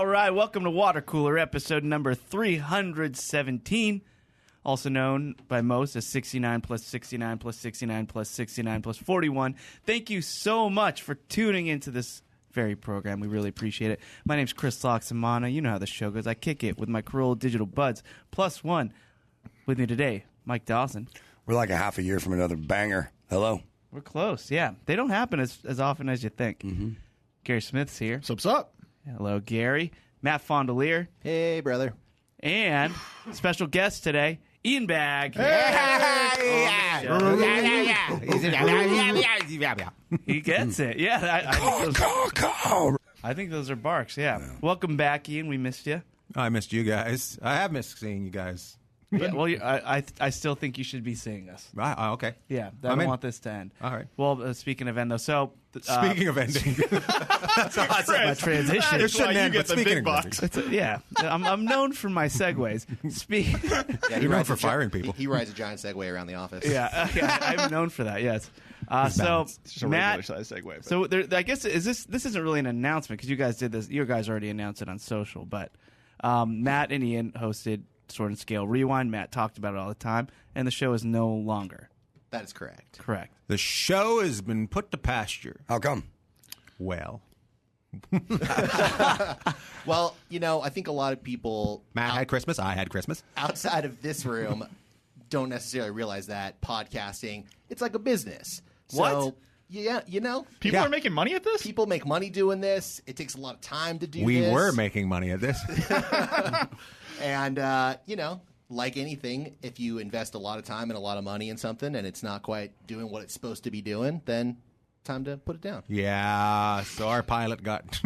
All right, welcome to Watercooler, episode number 317, also known by most as 69 plus 69 plus 69 plus 69 plus 41. Thank you so much for tuning into this very program. We really appreciate it. My name's Chris Loxamana. You know how the show goes. I kick it with my Corolla Digital Buds, plus one. With me today, Mike Dawson. We're like a half a year from another banger. Hello. We're close, yeah. They don't happen as often as you think. Mm-hmm. Gary Smith's here. What's up? Hello, Gary. Matt Fondelier. Hey, brother. And special guest today, Ian Bagg. He gets it. Yeah. I think those are barks, yeah. Welcome back, Ian. We missed you. I missed you guys. I have missed seeing you guys. Yeah, well, I still think you should be seeing us. Okay. Yeah, I don't want this to end. All right. Well, speaking of end, though, so... speaking of ending. That's awesome. My transition. It shouldn't end, but speaking of box. Yeah, I'm known for my segues. Yeah, You're known for firing people. He rides a giant Segway around the office. Yeah, I'm known for that, yes. So, It's just a Matt... regular size segue. But. So, I guess, this isn't really an announcement, because you guys did this. You guys already announced it on social, but Matt and Ian hosted Sword and Scale Rewind. Matt talked about it all the time, and the show is no longer. That is correct. Correct. The show has been put to pasture. How come? Well, Well, I think a lot of people Matt had Christmas. I had Christmas. outside of this room don't necessarily realize that podcasting, it's like a business. What? So, yeah, People are making money at this? people make money doing this. It takes a lot of time to do We this. were making money at this. And, like anything, if you invest a lot of time and a lot of money in something and it's not quite doing what it's supposed to be doing, then time to put it down. Yeah, so our pilot got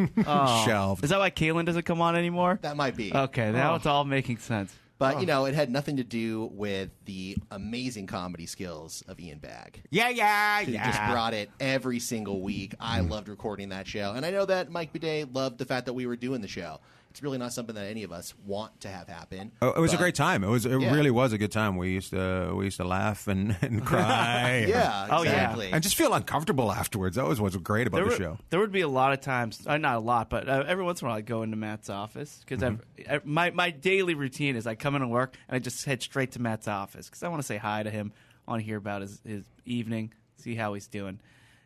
shelved. Is that why Kaylin doesn't come on anymore? That might be. Okay, now it's all making sense. But, it had nothing to do with the amazing comedy skills of Ian Bagg. He just brought it every single week. I loved recording that show. And I know that Mike Bidet loved the fact that we were doing the show. It's really not something that any of us want to have happen. Oh, it was a great time. It really was a good time. We used to laugh and cry. Yeah, exactly. And just feel uncomfortable afterwards. That was what's great about the show. There would be a lot of times, not a lot, but every once in a while I'd go into Matt's office, because my daily routine is I come into work and I just head straight to Matt's office, because I want to say hi to him. I want to hear about his evening, see how he's doing.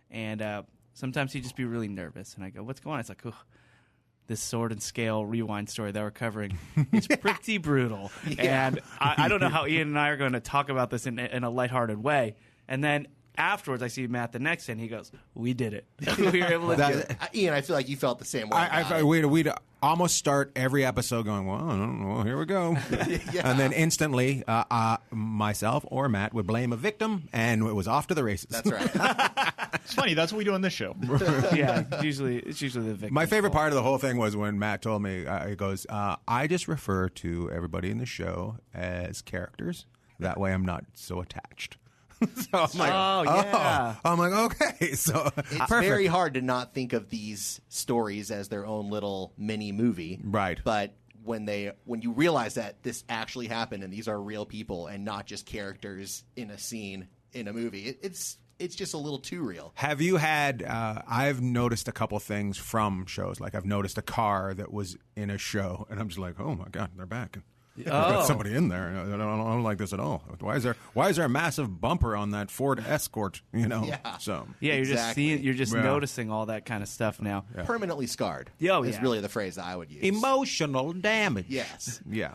And sometimes he'd just be really nervous, and I go, what's going on? It's like, this Sword and Scale Rewind story that we're covering is pretty brutal. Yeah. And I don't know how Ian and I are going to talk about this in a lighthearted way. And then afterwards, I see Matt the next day, and he goes, we did it. We were able to do it. Ian, I feel like you felt the same way. We'd almost start every episode going, well, I don't know, here we go. Yeah. And then instantly, myself or Matt would blame a victim, and it was off to the races. That's right. It's funny. That's what we do on this show. Yeah, it's usually the victim. My favorite part of the whole thing was when Matt told me, he goes, I just refer to everybody in the show as characters. That way I'm not so attached. So I'm like, yeah. I'm like, okay. So It's very hard to not think of these stories as their own little mini movie. Right. But when you realize that this actually happened and these are real people and not just characters in a scene in a movie, it's just a little too real. Have you had, I've noticed a couple things from shows. Like I've noticed a car that was in a show, and I'm just like, oh my God, they're back. There's got somebody in there. I don't like this at all. Why is there a massive bumper on that Ford Escort? Yeah. So Yeah, Exactly. you're just noticing all that kind of stuff now. Permanently scarred Yeah. is really the phrase that I would use. emotional damage. Yes. Yeah.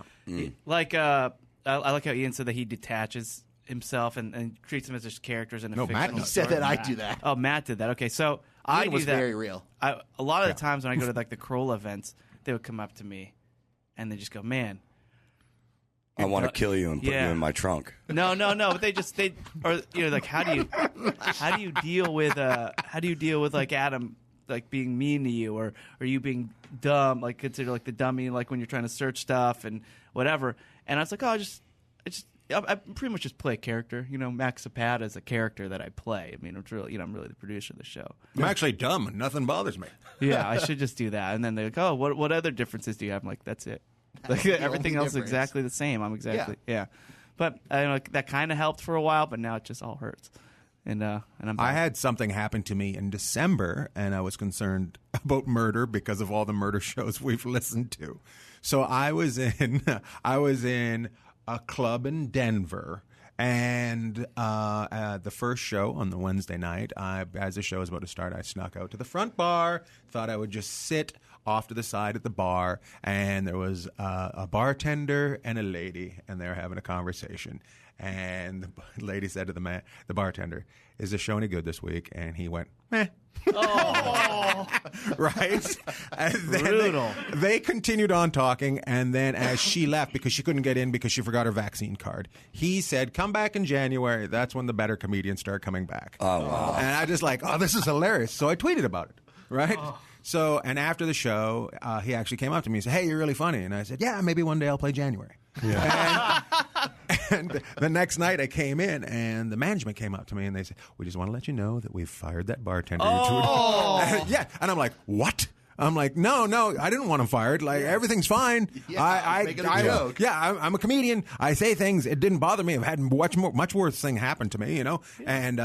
Like I like how Ian said that he detaches himself and treats them as just characters in a fictional Matt He does. said story. that I do that. Oh, Matt did that. Okay, so I Ian do was that. very real. A lot of the times when I go to like the Corolla events, they would come up to me and they just go, "Man, I want to kill you and put you in my trunk. no." But like how do you deal with like Adam like being mean to you or you being dumb, like consider like the dummy, like when you're trying to search stuff and whatever. And I was like, I pretty much just play a character. Max Zapata is a character that I play. I mean, it's really, I'm really the producer of the show. I'm actually dumb and nothing bothers me. Yeah, I should just do that. And then they're like, oh, what other differences do you have? I'm like, that's it. Like everything else is exactly the same. I'm exactly, yeah. But I know that kind of helped for a while, but now it just all hurts. And I'm back. I had something happen to me in December, and I was concerned about murder because of all the murder shows we've listened to. So I was in a club in Denver, and the first show on the Wednesday night, as the show was about to start, I snuck out to the front bar, thought I would just sit off to the side at the bar, and there was a bartender and a lady, and they were having a conversation. And the lady said to the bartender, "Is the show any good this week?" And he went, "Meh." Oh. Right? And then Brutal. They continued on talking, and then as she left because she couldn't get in because she forgot her vaccine card, he said, "Come back in January. That's when the better comedians start coming back." Oh, wow. And I just like, oh, this is hilarious. So I tweeted about it, right? So, and after the show, he actually came up to me and said, "Hey, you're really funny." And I said, "Yeah, maybe one day I'll play January." Yeah. And the next night I came in, and the management came up to me, and they said, "We just want to let you know that we've fired that bartender." Yeah. And I'm like, "What?" I'm like, no, I didn't want him fired. Like, everything's fine. Yeah, making a joke. Yeah, I'm a comedian. I say things. It didn't bother me. I've had much worse thing happen to me, you know. And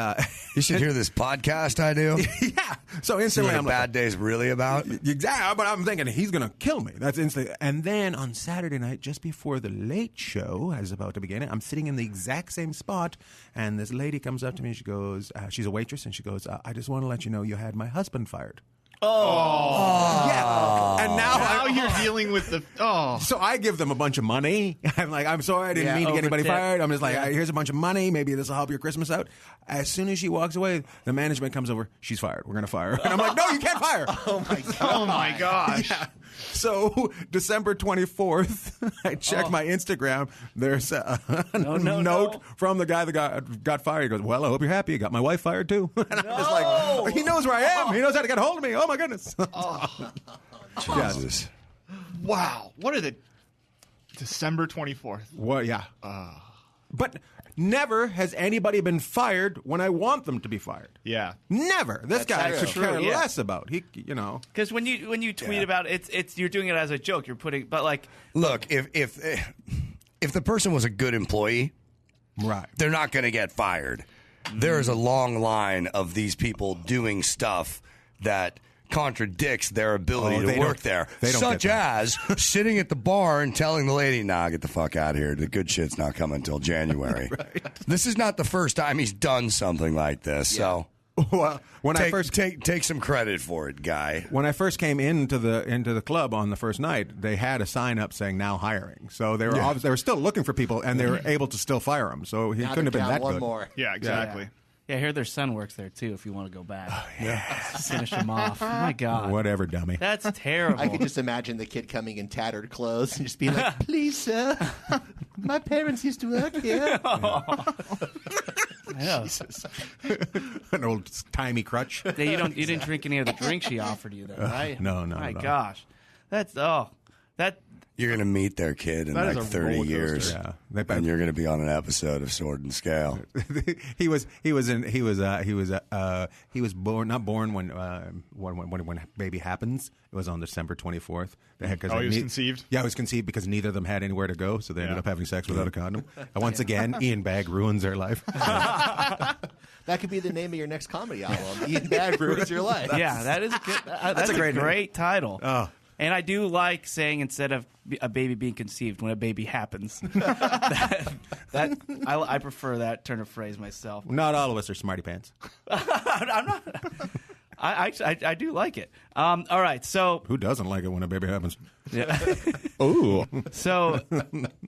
you should hear this podcast I do. Yeah. So instantly, I'm like, Bad Day's really about. Exactly. But I'm thinking he's gonna kill me. That's instantly. And then on Saturday night, just before the late show is about to begin, I'm sitting in the exact same spot, and this lady comes up to me. She goes, she's a waitress, and she goes, "I just want to let you know you had my husband fired." Oh. Yeah. And now you're dealing with the... Oh. So I give them a bunch of money. I'm like, "I'm sorry, I didn't mean to get anybody fired." I'm just like, "Here's a bunch of money. Maybe this will help your Christmas out." As soon as she walks away, the management comes over. "She's fired. We're going to fire her." And I'm like, "No, you can't fire her." Oh my god! Oh my gosh! Yeah. So December 24th, I checked my Instagram. There's a note from the guy that got fired. He goes, "Well, I hope you're happy. You got my wife fired too." And I was like, he knows where I am. He knows how to get a hold of me. Oh my goodness. Jesus. Wow. What are the... December 24th. Well, yeah. But never has anybody been fired when I want them to be fired. Yeah. Never. This guy could true, care yeah. less about. He, you know. Because when you tweet about it, it's you're doing it as a joke. You're putting, but like, Look, if the person was a good employee, Right. they're not going to get fired. There is a long line of these people doing stuff that contradicts their ability to work there. They don't Such get that. as sitting at the bar and telling the lady, "Nah, get the fuck out of here. The good shit's not coming until January." Right. This is not the first time he's done something like this. So Well, when I take, first take some credit for it, guy. When I first came into the club on the first night, they had a sign up saying "now hiring." So they were they were still looking for people, and they were able to still fire them. So he couldn't have been that one good. more. Yeah, exactly. yeah, I hear their son works there too. If you want to go back, finish him off. My God, Whatever, dummy. that's terrible. I could just imagine the kid coming in tattered clothes and just being like, "Please, sir, my parents used to work here." Yeah. Jesus. An old timey crutch. Yeah, you didn't drink any of the drink she offered you, then, right? No. My gosh, that's that. You're going to meet their kid in That is like a 30 roller coaster. years. Yeah. And you're going to be on an episode of Sword and Scale. he was born when baby happens. It was on December 24th. He was conceived? Yeah, he was conceived because neither of them had anywhere to go, so they ended up having sex without a condom. And once again, Ian Bagg ruins their life. That could be the name of your next comedy album. Ian Bagg ruins your life. Yeah, that is good. That's a great title. Oh. And I do like saying instead of a baby being conceived, when a baby happens. I prefer that turn of phrase myself. Not all of us are smarty pants. I'm not. I do like it. All right, so Who doesn't like it when a baby happens? yeah. Ooh. So,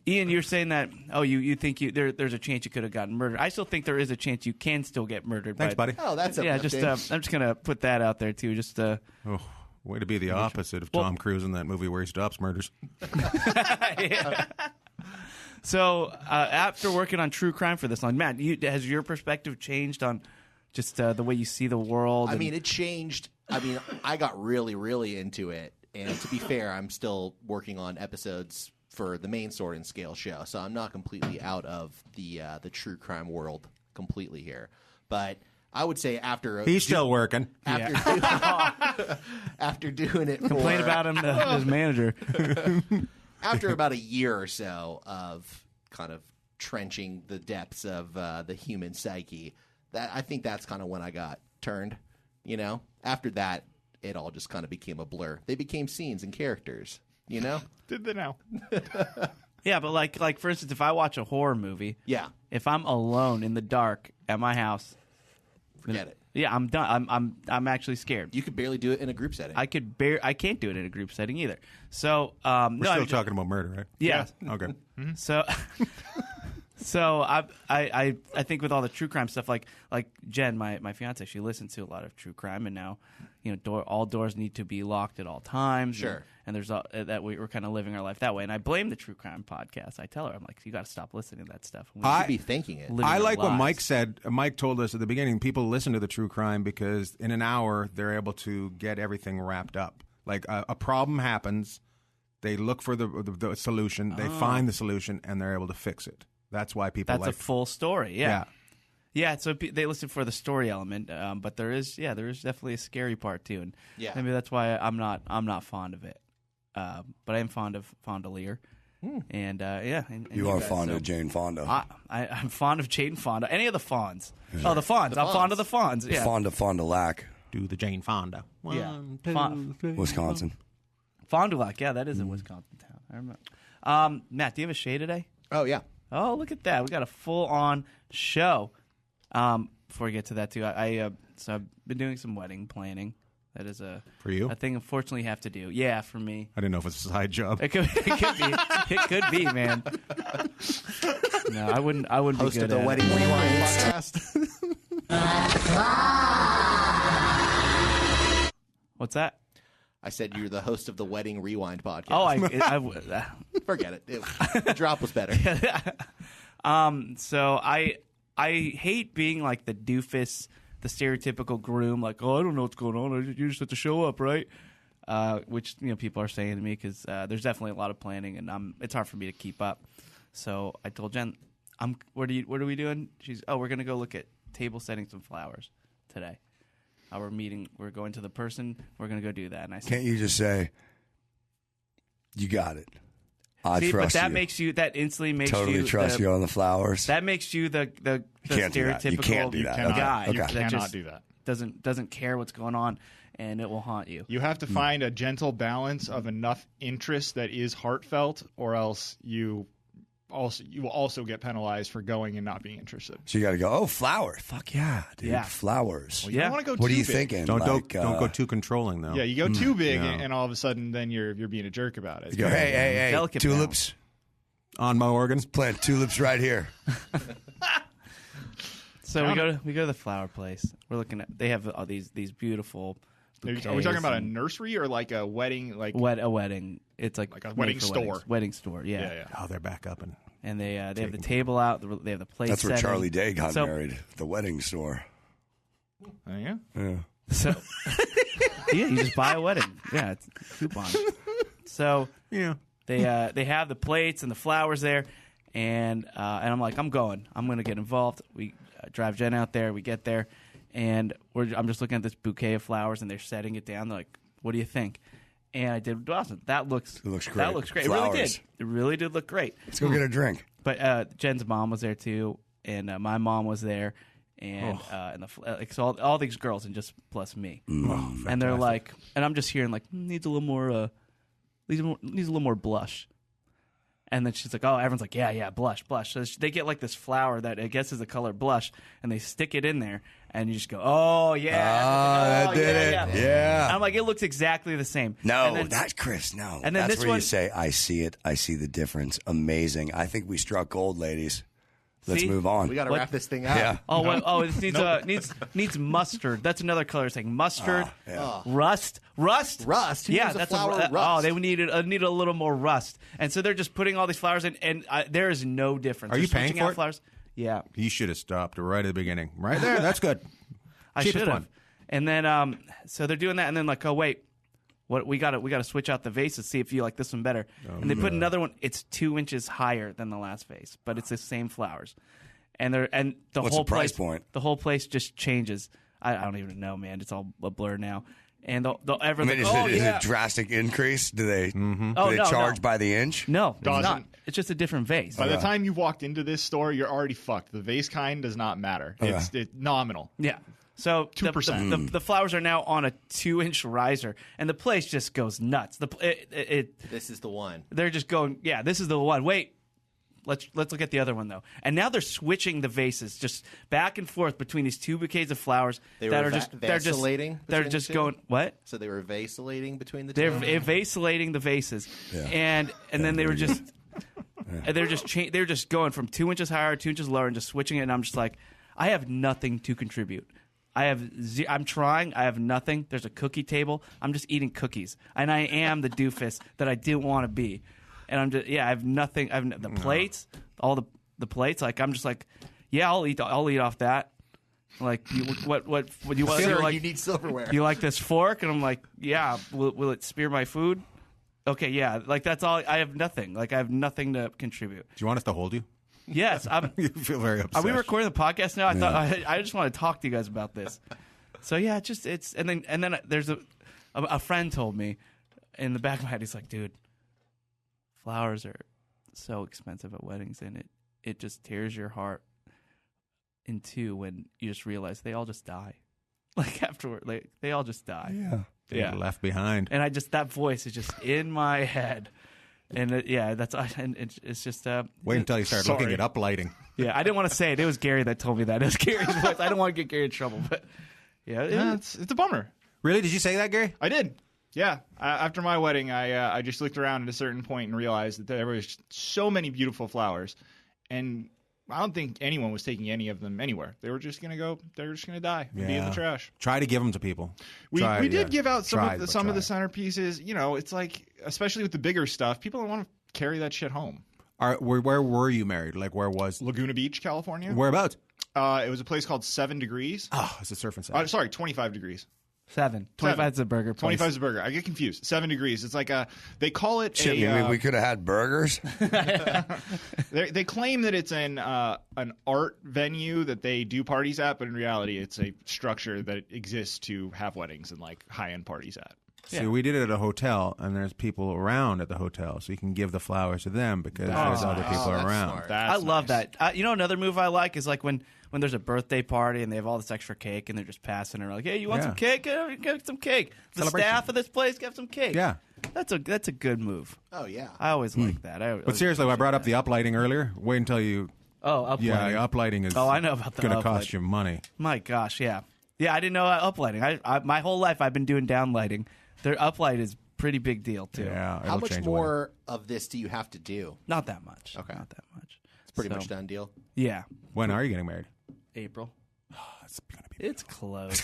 Ian, you're saying that you think there's a chance you could have gotten murdered. I still think there is a chance you can still get murdered. Thanks, buddy. Oh, that's yeah. uplifting. I'm just gonna put that out there too. Just Oh, way to be the opposite of Tom Cruise in that movie where he stops murders. Yeah. So after working on true crime for this long, Matt, has your perspective changed on just the way you see the world? I mean, it changed. I mean, I got really, really into it. And to be fair, I'm still working on episodes for the main Sword and Scale show, so I'm not completely out of the true crime completely here. But I would say He's still working. After doing it, complain about him to his manager. After about a year or so of kind of trenching the depths of the human psyche, I think that's kind of when I got turned. You know, after that, it all just kind of became a blur. They became scenes and characters. You know, Did they now? Yeah, but like for instance, if I watch a horror movie, yeah, if I'm alone in the dark at my house, forget it. yeah, I'm done. I'm actually scared. You could barely do it in a group setting. I can't do it in a group setting either. So We're still talking about murder, right? Yeah. Okay. So so I think with all the true crime stuff, like Jen, my fiance, she listens to a lot of true crime, and now all doors need to be locked at all times. Sure. And there's that we're kind of living our life that way. And I blame the true crime podcast. I tell her, I'm like, you got to stop listening to that stuff. We should be thinking it. living I our like what lives. Mike said. Mike told us at the beginning, people listen to the true crime because in an hour they're able to get everything wrapped up. Like a problem happens, they look for the solution, they find the solution, and they're able to fix it. That's why people That's like a full story. Yeah. Yeah, so they listen for the story element, but there is definitely a scary part too, and maybe that's why I'm not fond of it. But I am fond of Lear, and and You are fond of Jane Fonda. I'm fond of Jane Fonda. Any of the Fonz? Oh, the Fonz. I'm fond of the Fonz. Yeah, Fonda Fond du Lac, do the Jane Fonda. Yeah. One, two, three. Wisconsin. Fond du Lac. Yeah, that is a Wisconsin town. I remember. Matt, do you have a shade today? Oh yeah. Oh, look at that. We got a full-on show. Before we get to that, too, so I've been doing some wedding planning. That is a thing, unfortunately, you have to do. Yeah, for me. I didn't know if it's a side job. It could be. It could be, man. No, I wouldn't Host be good of the at Wedding it. Rewind podcast. What's that? I said you're the host of the Wedding Rewind podcast. Oh, I would. Forget it. The drop was better. So I hate being like the doofus, the stereotypical groom. Like, oh, I don't know what's going on. You just have to show up, right? Which people are saying to me because there's definitely a lot of planning, and it's hard for me to keep up. So I told Jen, what are we doing? We're gonna go look at table setting some flowers today. We're going to the person. We're going to go do that. And I said, Can't you just say, you got it? I trust but that you. makes you. That instantly makes you Totally trust you on the flowers. That makes you the can't do that. stereotypical You can't do that. guy. Okay. You Okay. that cannot just do that. Doesn't care what's going on, and it will haunt you. You have to find a gentle balance of enough interest that is heartfelt, or else you will also get penalized for going and not being interested. So you got to go, oh, flowers. Fuck yeah, dude. Yeah. Flowers. Well, you don't want to go What too are you big. thinking? Don't go too controlling though. Yeah, you go too big, Yeah. and all of a sudden, then you're being a jerk about it. You go, hey, Delicate tulips. On my organ. Plant tulips right here. So we go to the flower place. We're looking at. They have all these beautiful. Are we bouquets talking about a and nursery or like a wedding? Like a wedding? It's like a made wedding for store. weddings. Wedding store. Yeah. yeah. Oh, they're back up and And they have the table out. They have the plate. That's where setting. Charlie Day got So- married. The wedding store. Oh, yeah. Yeah. So yeah, you just buy a wedding. Yeah, it's a coupon. So yeah. they have the plates and the flowers there, and I'm like, I'm going to get involved. We drive Jen out there. We get there, and I'm just looking at this bouquet of flowers, and they're setting it down. They're like, what do you think? And I did, awesome. It looks great. That looks great. Flowers. It really did. It really did look great. Let's go get a drink. But Jen's mom was there too, and my mom was there, and so all these girls, and just plus me. And they're like, and I'm just hearing like needs a little more, needs a little more blush. And then she's like, oh, everyone's like, yeah, blush. So they get like this flower that I guess is the color blush, and they stick it in there, and you just go, oh yeah, that did it. Yeah. And I'm like, it looks exactly the same. No, And then- that's Chris. No, And then that's this where one- you say, "I see it. I see the difference. Amazing. I think we struck gold, ladies. Let's See? move on." We got to wrap this thing out. Yeah. It needs mustard. That's another color saying mustard, rust. Rust? Who Yeah, uses that's flower rust. rust? Oh, they needed a little more rust, and so they're just putting all these flowers in, and there is no difference. Are They're you paying switching for out it? flowers. Yeah, You should have stopped right at the beginning. Right there. That's good. I Cheapest should have. one. And then so they're doing that, and then like, oh wait, what we got to switch out the vases, see if you like this one better. And they put another one. It's 2 inches higher than the last vase, but it's the same flowers. And the What's whole the price place, point? The whole place just changes. I don't even know, man. It's all a blur now. And everyone's I mean, like, is it a yeah. drastic increase? Do they Oh, do they no, charge no. by the inch? No, it's Doesn't. not. It's just a different vase. By the time you've walked into this store, you're already fucked. The vase kind does not matter. It's nominal. Yeah. So 2%. The flowers are now on a 2-inch riser, and the place just goes nuts. This is the one. They're just going, yeah, this is the one. Wait, let's look at the other one though. And now they're switching the vases just back and forth between these 2 bouquets of flowers They that were are just vacillating. they're between just the two? going what? So they were vacillating between the They're two. vacillating the vases, Yeah. and then they were just. They're just going from 2 inches higher, 2 inches lower, and just switching it. And I'm just like, I have nothing to contribute. I'm trying. I have nothing. There's a cookie table. I'm just eating cookies, and I am the doofus that I didn't want to be. And I'm just I have nothing. I have the plates, all the plates. Like I'm just like, yeah, I'll eat off that. Like what do you want? Sure, Like, you need silverware. you like this fork? And I'm like, yeah. Will it spear my food? Okay, yeah. Like that's all. I have nothing. Like I have nothing to contribute. Do you want us to hold you? Yes, You feel very upset. Are we recording the podcast now? I thought I just want to talk to you guys about this. So yeah, and then there's a friend told me in the back of my head, he's like, dude, flowers are so expensive at weddings, and it just tears your heart in two when you just realize they all just die. Like afterward, like they all just die. Yeah. Yeah. Left behind. And that voice is just in my head. And it's just Wait until you start looking at uplighting. yeah, I didn't want to say it. It was Gary that told me that. It was Gary's voice. I don't want to get Gary in trouble, but yeah, It's a bummer. Really? Did you say that, Gary? I did. Yeah. After my wedding, I just looked around at a certain point and realized that there was so many beautiful flowers, and I don't think anyone was taking any of them anywhere. They were just going to go. They were just going to die and be in the trash. Try to give them to people. We did give out some of the centerpieces. You know, it's like, especially with the bigger stuff, people don't want to carry that shit home. Where were you married? Like, where was? Laguna Beach, California. Whereabouts? It was a place called 7 Degrees. Oh, it's a surfing site. Sorry, 25 degrees. 7. 25 is a burger place. 25 is a burger. I get confused. 7 Degrees. It's like they call it Shit, you mean we could have had burgers? They claim that it's an art venue that they do parties at, but in reality, it's a structure that exists to have weddings and like high-end parties at. See, we did it at a hotel, and there's people around at the hotel, so you can give the flowers to them because there's other people around. Smart. I love that. You know, another move I like is like when there's a birthday party and they have all this extra cake and they're just passing it. Like, hey, you want some cake? Get some cake. The staff of this place get some cake. Yeah. That's a good move. Oh yeah. I always like that. But seriously, I brought up the uplighting earlier. Wait until you. Oh, uplighting. Yeah, uplighting is. Oh, I know about the going to cost uplighting. you money. My gosh, yeah. Yeah, I didn't know uplighting. I my whole life I've been doing downlighting. Their uplight is pretty big deal too. Yeah. How much more of this do you have to do? Not that much. Okay. Not that much. It's pretty much done deal. Yeah. When are you getting married? April. It's gonna be. It's close.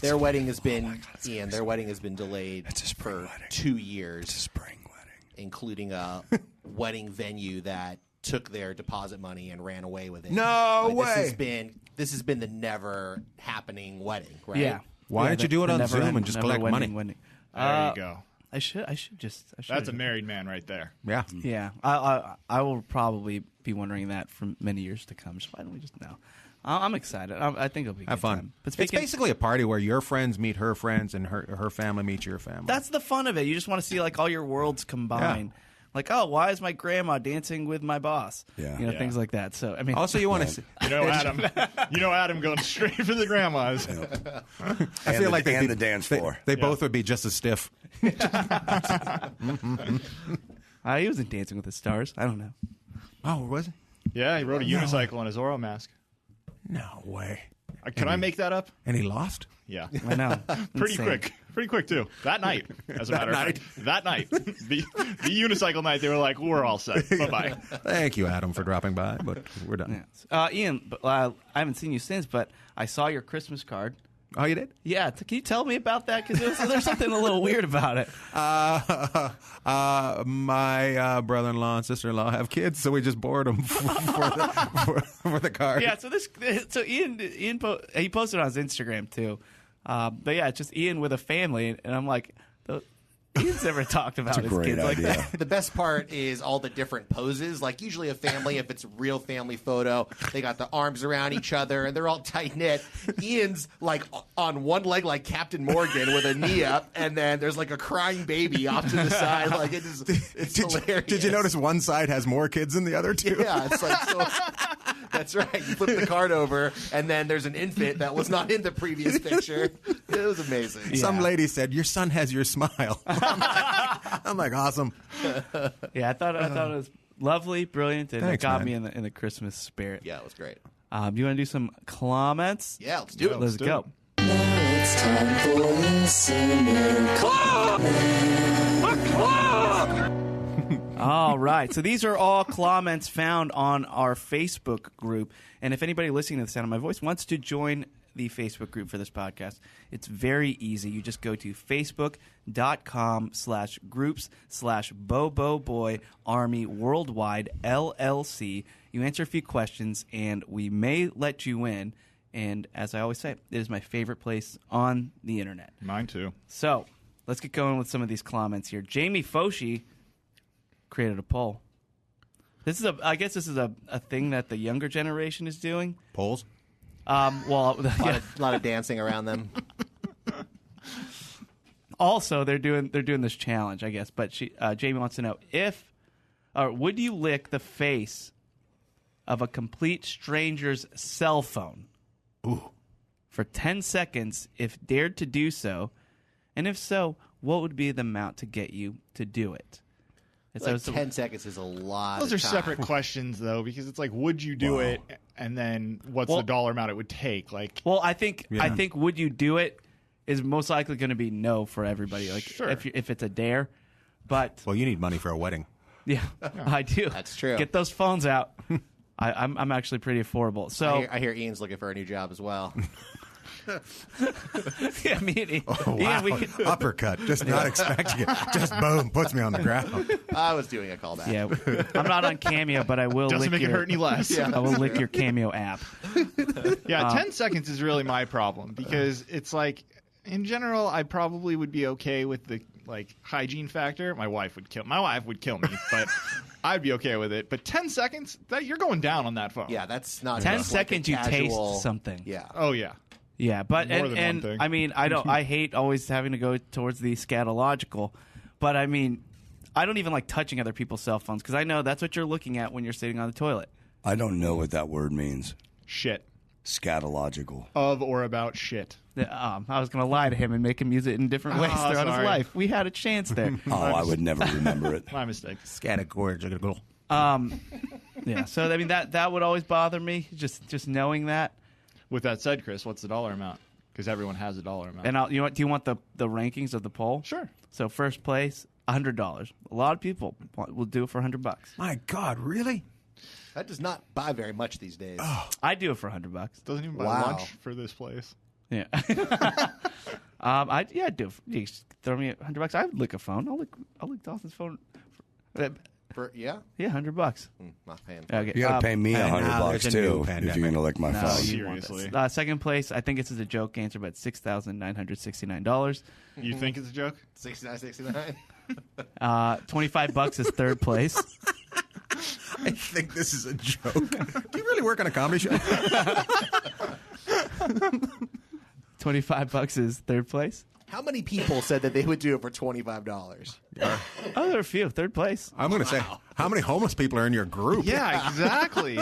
Their wedding has been Ian. Their wedding has been delayed for wedding. 2 years, It's a spring wedding. including a wedding venue that took their deposit money and ran away with it. No Like, way. This has been the never happening wedding, right? Yeah. Why don't you do it on Zoom and just collect money? There you go. I should just. That's a married man right there. Yeah. Yeah, I will probably be wondering that for many years to come. Just why don't we just know? I'm excited. I think it'll be Have good fun. time. But It's basically a party where your friends meet her friends and her family meets your family. that's the fun of it. You just want to see like all your worlds combine. Yeah. Like, oh, why is my grandma dancing with my boss? Yeah. You know, Yeah. things like that. So I mean, Also, you want to. You know, Adam going straight for the grandmas. I feel like the dance floor. They both would be just as stiff. he wasn't Dancing with the Stars. I don't know. Oh, was it? Yeah, he rode a unicycle on his Zorro mask. No way. Can I make that up? And he lost? Yeah. I know. Pretty Insane. quick. Pretty quick, too. That night, as a matter of fact. That night. The unicycle night, they were like, we're all set. Bye-bye. Thank you, Adam, for dropping by, but we're done. Yeah. Ian, I haven't seen you since, but I saw your Christmas card. Oh, you did? Yeah, can you tell me about that? Because there's something a little weird about it. My brother-in-law and sister-in-law have kids, so we just bored them for the card. Yeah, so Ian he posted on his Instagram too. But yeah, it's just Ian with a family, and I'm like, Ian's never talked about That's a his great kids like idea. that. The best part is all the different poses. Like usually a family, if it's a real family photo, they got the arms around each other and they're all tight knit. Ian's like on one leg like Captain Morgan with a knee up, and then there's like a crying baby off to the side. Like it's hilarious. Did you notice one side has more kids than the other two? Yeah, it's like so. That's right. You flip the card over, and then there's an infant that was not in the previous picture. It was amazing. Some lady said, "Your son has your smile." I'm like, awesome. Yeah, I thought it was lovely, brilliant, and Thanks, it got man. me in the Christmas spirit. Yeah, it was great. Do you want to do some comments? Yeah, let's do it. Let's go. It's time for listener All right. So these are all comments found on our Facebook group. And if anybody listening to the sound of my voice wants to join the Facebook group for this podcast, it's very easy. You just go to facebook.com/groups/Boboiboy Army Worldwide LLC. You answer a few questions, and we may let you in. And as I always say, it is my favorite place on the internet. Mine too. So let's get going with some of these comments here. Jamie Foshi created a poll. I guess this is a thing that the younger generation is doing. Polls? Well, A lot of dancing around them. also they're doing this challenge, I guess. But Jamie wants to know would you lick the face of a complete stranger's cell phone? Ooh. For 10 seconds if dared to do so, and if so, what would be the amount to get you to do it? Like 10 seconds is a lot. Those of are time. separate questions, though, because it's like, would you do it, and then what's the dollar amount it would take? Like, well, I think would you do it is most likely going to be no for everybody. Like, sure. if it's a dare, but Well, you need money for a wedding. yeah, I do. That's true. Get those phones out. I'm actually pretty affordable. So I hear Ian's looking for a new job as well. yeah, me and Ian, Oh, wow. Ian, we could, Uppercut. Just not expecting it. Just boom, puts me on the ground. I was doing a callback. yeah, I'm not on Cameo, but I will. doesn't lick make it your, hurt any less. I will lick your Cameo app. Yeah, 10 seconds is really my problem because it's like, in general, I probably would be okay with the like hygiene factor. My wife would kill me, but I'd be okay with it. But 10 seconds, you're going down on that phone. Yeah, that's not 10 just like a seconds, you casual- taste something. Yeah. Oh yeah. Yeah, but More than and one thing. I mean, I hate always having to go towards the scatological, but I mean, I don't even like touching other people's cell phones because I know that's what you're looking at when you're sitting on the toilet. I don't know what that word means. Shit. Scatological. Of or about shit. I was going to lie to him and make him use it in different ways throughout his sorry. life. We had a chance there. Oh, I would never remember it. My mistake. Categorical. Yeah, so I mean that would always bother me, just knowing that. With that said, Chris, what's the dollar amount? Because everyone has a dollar amount. And do you want the rankings of the poll? Sure. So first place, $100. A lot of people will do it for $100. My God, really? That does not buy very much these days. I do it for $100. Doesn't even buy Wow. lunch for this place. Yeah. I'd do. You throw me $100. I'd lick a phone. I'll lick Dawson's phone. Yeah? Yeah, $100. Not paying. Okay. You got to pay me and now $100 there's a new too if pandemic. you're going to lick my No, phone. you want Seriously. this. Second place, I think this is a joke answer, but $6,969. You think it's a joke? 69.69. $25 is third place. I think this is a joke. Do you really work on a comedy show? $25 is third place. How many people said that they would do it for $25? Oh, there are a few. Third place. I'm going to say, how many homeless people are in your group? Yeah, exactly.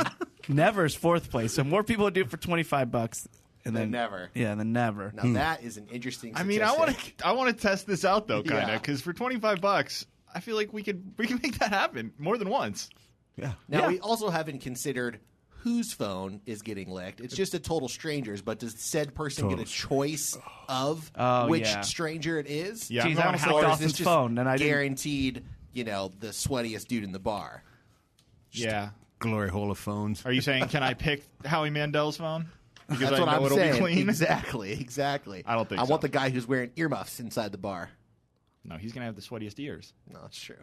Never is fourth place. So more people would do it for $25, and Then then never. Yeah, and then never. Now that is an interesting I mean, I statistic. want to test this out though, kind of, Yeah. because for $25, I feel like we can make that happen more than once. Yeah. Now, Yeah. we also haven't considered whose phone is getting licked. It's just a total stranger's, but does said person get a choice of which yeah. stranger it is? Yeah, Jeez, I'm I going almost Howard. licked Or is Dawson's this just phone, and I didn't. guaranteed, the sweatiest dude in the bar? Yeah. Glory hole of phones. Are you saying can I pick Howie Mandel's phone? Because That's I what know I'm it'll saying. be clean. Exactly. I don't think I so. want the guy who's wearing earmuffs inside the bar. No, he's gonna have the sweatiest ears. No, it's true.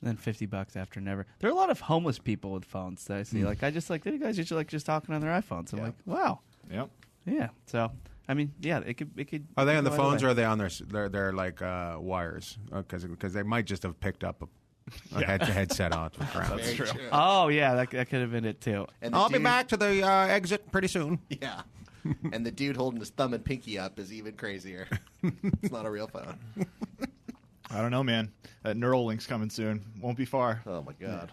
And then $50 after never. There are a lot of homeless people with phones that I see. Like I just like, you guys usually like just talking on their iPhones. I'm like, wow, Yep. yeah. So I mean, yeah, it could. Are they on the go either phones way. or are they on their like wires? Because they might just have picked up a headset on the ground. Very true. Oh yeah, that could have been it too. And the I'll be dude- back to the exit pretty soon. Yeah. And the dude holding his thumb and pinky up is even crazier. It's not a real phone. I don't know, man. Neuralink's coming soon. Won't be far. Oh my god.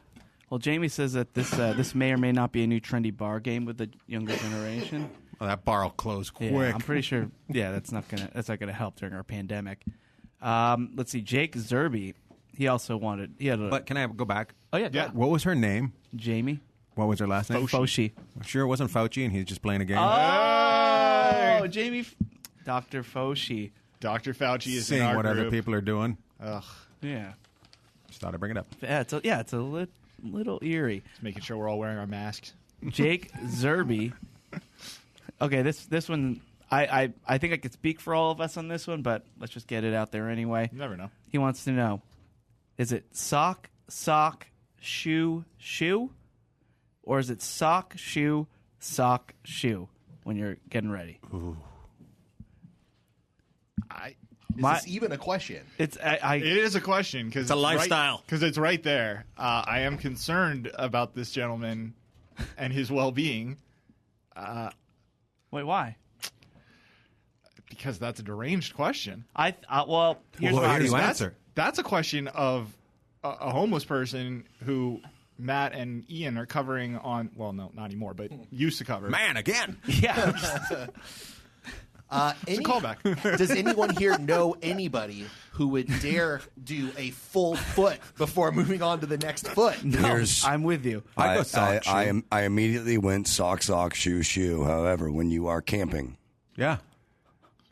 Well, Jamie says that this may or may not be a new trendy bar game with the younger generation. Oh, that bar will close quick. Yeah, I'm pretty sure. Yeah, that's not gonna help during our pandemic. Let's see, Jake Zerby. He also wanted. He had a. But can I go back? Oh yeah, Yeah. What was her name? Jamie What was her last name? Foshi. Sure, it wasn't Fauci, and he's just playing a game. Oh, Jamie, Dr. Foshi. Dr. Fauci is in Seeing our what other group. people are doing. Ugh. Yeah, Just thought I'd bring it up. yeah, it's a little eerie. Just making sure we're all wearing our masks. Jake Zerby. Okay, this one, I think I could speak for all of us on this one, but let's just get it out there anyway. You never know. He wants to know, is it sock, shoe, or is it sock, shoe when you're getting ready? Is this even a question? It's It is a question because It's a lifestyle. Because it's right there. I am concerned about this gentleman and his well-being wait, why? because that's a deranged question. Well, here's Well, what how do you That's- answer? That's a question of a homeless person who Matt and Ian are covering on. Well, no, not anymore, but used to cover. Man, again. Yeah. It's a callback. Does anyone here know anybody who would dare do a full foot before moving on to the next foot? Here's I'm with you. I go sock, shoe. I immediately went sock, shoe. However, when you are camping, Yeah.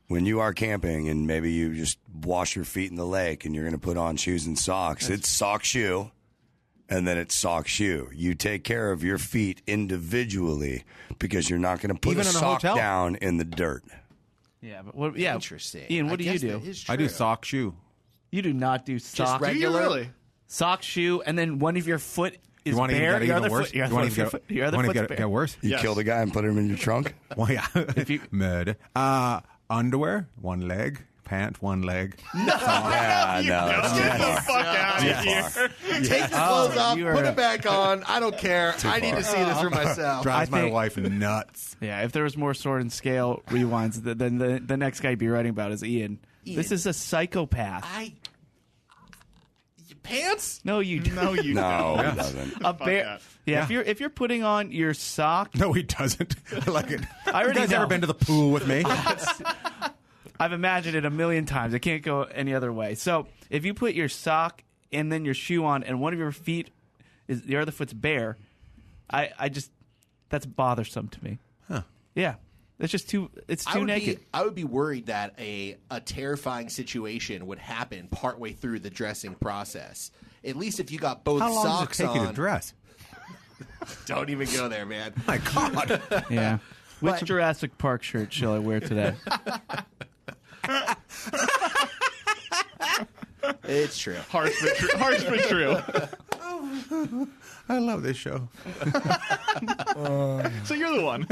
when you are camping and maybe you just wash your feet in the lake and you're going to put on shoes and socks, it's sock, shoe, and then it's sock, shoe. You take care of your feet individually because you're not going to put Even a in a sock hotel? down in the dirt. Yeah, but what? Yeah, Interesting. Ian, what I do you guess do? that is I do true. sock, shoe. You do not do sock, Do you regular? really? sock, shoe, and then one of your foot is You want to bare. get Your even other worse? foot, your You want other to foot, your other foot's get bare. worse? You Yes. killed a guy and put him in your trunk? Well, yeah. you- Murder. Underwear, one leg. Pant, one leg. Yeah, no, that's Get too the far. fuck out of here. Take the clothes off, you are put a- it back on. I don't care. I need to see this for myself. Drives I my think- wife nuts. Yeah, if there was more sword and scale rewinds, then the next guy you'd be writing about is Ian. This is a psychopath. Pants? No, you don't. No, you No, don't. it doesn't. A bear. that. Yeah, if you're putting on your sock, No, he doesn't. I like it. I already You guys know. ever been to the pool with me? I've imagined it a million times. I can't go any other way. So if you put your sock and then your shoe on, and one of your feet is the other foot's bare, I just that's bothersome to me. Huh. Yeah, it's just too. It's I too would naked. I would be worried that a terrifying situation would happen partway through the dressing process. At least if you got both How long does it socks take on. you to dress? Don't even go there, man. My God. Yeah. Which But- Jurassic Park shirt shall I wear today? It's true. Harsh but true. I love this show. So you're the one.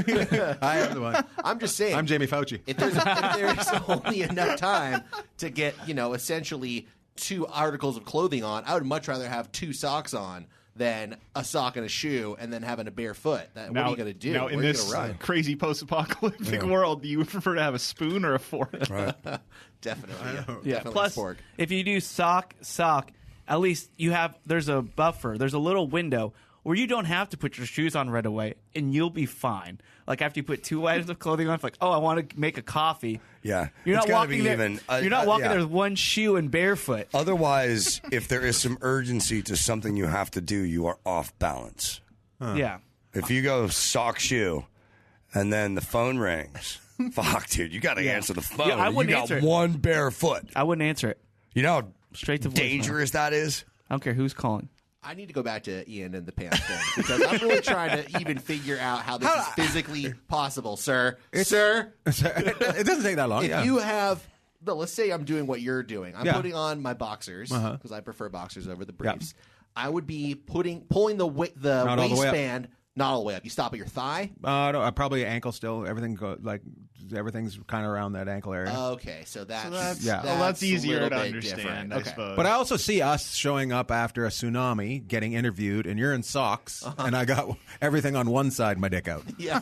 I am the one. I'm just saying. I'm Jamie Fauci. if there's only enough time to get, essentially 2 articles of clothing on, I would much rather have 2 socks on than a sock and a shoe and then having a bare foot. What are you going to do? Now, Where in are you this going to run? crazy post-apocalyptic world, do you prefer to have a spoon or a fork? Definitely. Yeah. Definitely Plus, fork. if you do sock, at least there's a buffer. There's a little window where you don't have to put your shoes on right away, and you'll be fine. Like after you put 2 items of clothing on, it's like, oh, I want to make a coffee. Yeah. You're It's not gotta walking be there. even. You're not walking yeah. there with one shoe and barefoot. Otherwise, if there is some urgency to something you have to do, you are off balance. Yeah. If you go sock, shoe, and then the phone rings, fuck, dude, you got to answer the phone. Yeah, I wouldn't you got answer it. one bare foot. I wouldn't answer it. You know how Straight to voicemail. dangerous that is? I don't care who's calling. I need to go back to Ian and the pants thing because I'm really trying to even figure out how this is physically possible, sir. Sir, It doesn't take that long. if you have, let's say I'm doing what you're doing. I'm Yeah. putting on my boxers Uh-huh. because I prefer boxers over the briefs. I would be pulling the Not all the way up. waistband Not all the way up. You stop at your thigh? No, probably ankle still. Everything's kind of around that ankle area. Okay, so that's that's easier to understand, understand, I suppose. But I also see us showing up after a tsunami, getting interviewed, and you're in socks, and I got everything on one side, my dick out. Yeah.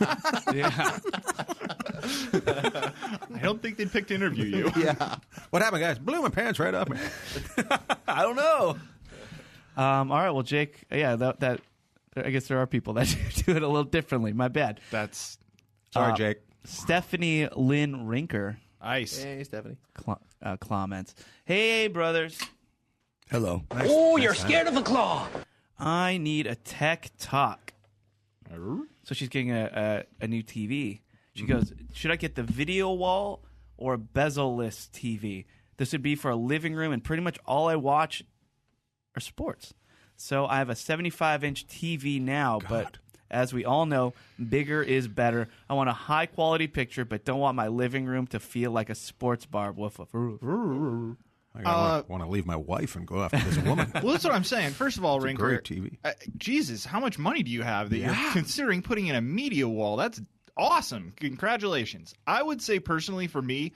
Yeah. I don't think they picked to interview you. Yeah. What happened, guys? Blew my pants right up. I don't know. All right, well, Jake, yeah, that I guess there are people that do it a little differently. My bad. That's Sorry, Jake. Stephanie Lynn Rinker ice. Hey, Stephanie. comments. Hey, brothers. Hello. You're scared of a claw. I need a tech talk. So she's getting a new TV. She goes, should I get the video wall or a bezel-less TV? This would be for a living room, and pretty much all I watch are sports. So I have a 75-inch TV now, but as we all know, bigger is better. I want a high-quality picture, but don't want my living room to feel like a sports bar. Woof, woof. I want to leave my wife and go after this woman. Well, that's what I'm saying. First of all, Rinker, great TV. Jesus, how much money do you have that you're considering putting in a media wall? That's awesome. Congratulations. I would say personally for me,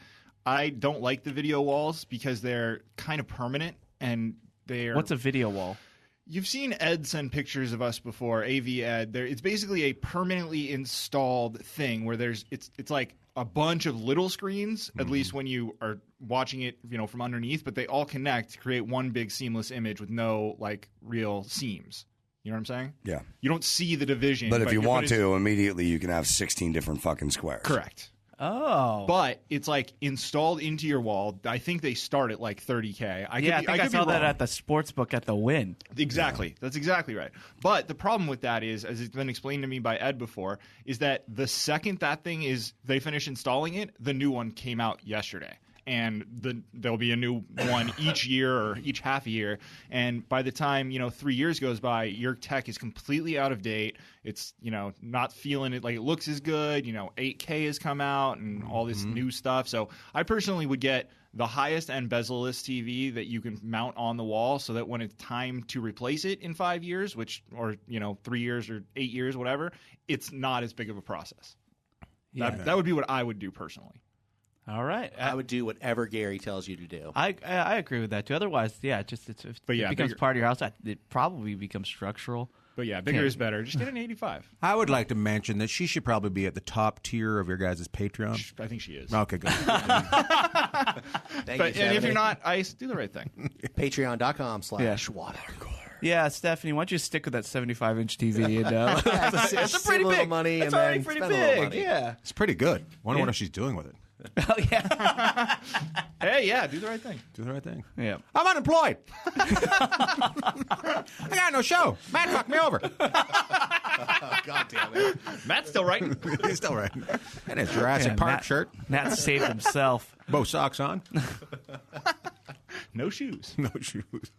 I don't like the video walls because they're kind of permanent and they're... What's a video wall? You've seen Ed send pictures of us before, AV Ed. It's basically a permanently installed thing where it's like a bunch of little screens, at least when you are watching it, from underneath, but they all connect to create one big seamless image with no real seams. You know what I'm saying? Yeah. You don't see the division. But if you want to, immediately you can have 16 different fucking squares. Correct. Oh. But it's installed into your wall. I think they start at $30K. I saw that at the sports book at the Wynn. Exactly. Yeah. That's exactly right. But the problem with that is, as it's been explained to me by Ed before, is that the second they finish installing it, the new one came out yesterday. And there'll be a new one each year or each half a year. And by the time, 3 years goes by, your tech is completely out of date. It's, not feeling it like it looks as good. 8K has come out and all this new stuff. So I personally would get the highest end bezel-less TV that you can mount on the wall so that when it's time to replace it in 5 years, or 3 years or 8 years, whatever, it's not as big of a process. Yeah. That would be what I would do personally. All right. I would do whatever Gary tells you to do. I agree with that too. Otherwise, it becomes bigger. part of your house. It probably becomes structural. But yeah, bigger is better. Just get an 85. I would like to mention that she should probably be at the top tier of your guys' Patreon. I think she is. Okay, good. Thank you, and if you're not, Ice, do the right thing. Patreon.com/Watercooler. Yeah, Stephanie, why don't you stick with that 75-inch TV? It's pretty big. Money it's and already then pretty spend a little big. money. Yeah. It's pretty good. Wonder what she's doing with it. Oh, yeah. Hey, yeah, do the right thing. Do the right thing. Yeah. I'm unemployed. I got no show. Matt fucked me over. God damn it. Matt's still writing. He's still writing. And his Jurassic Park shirt. Matt saved himself. Both socks on. No shoes. No shoes.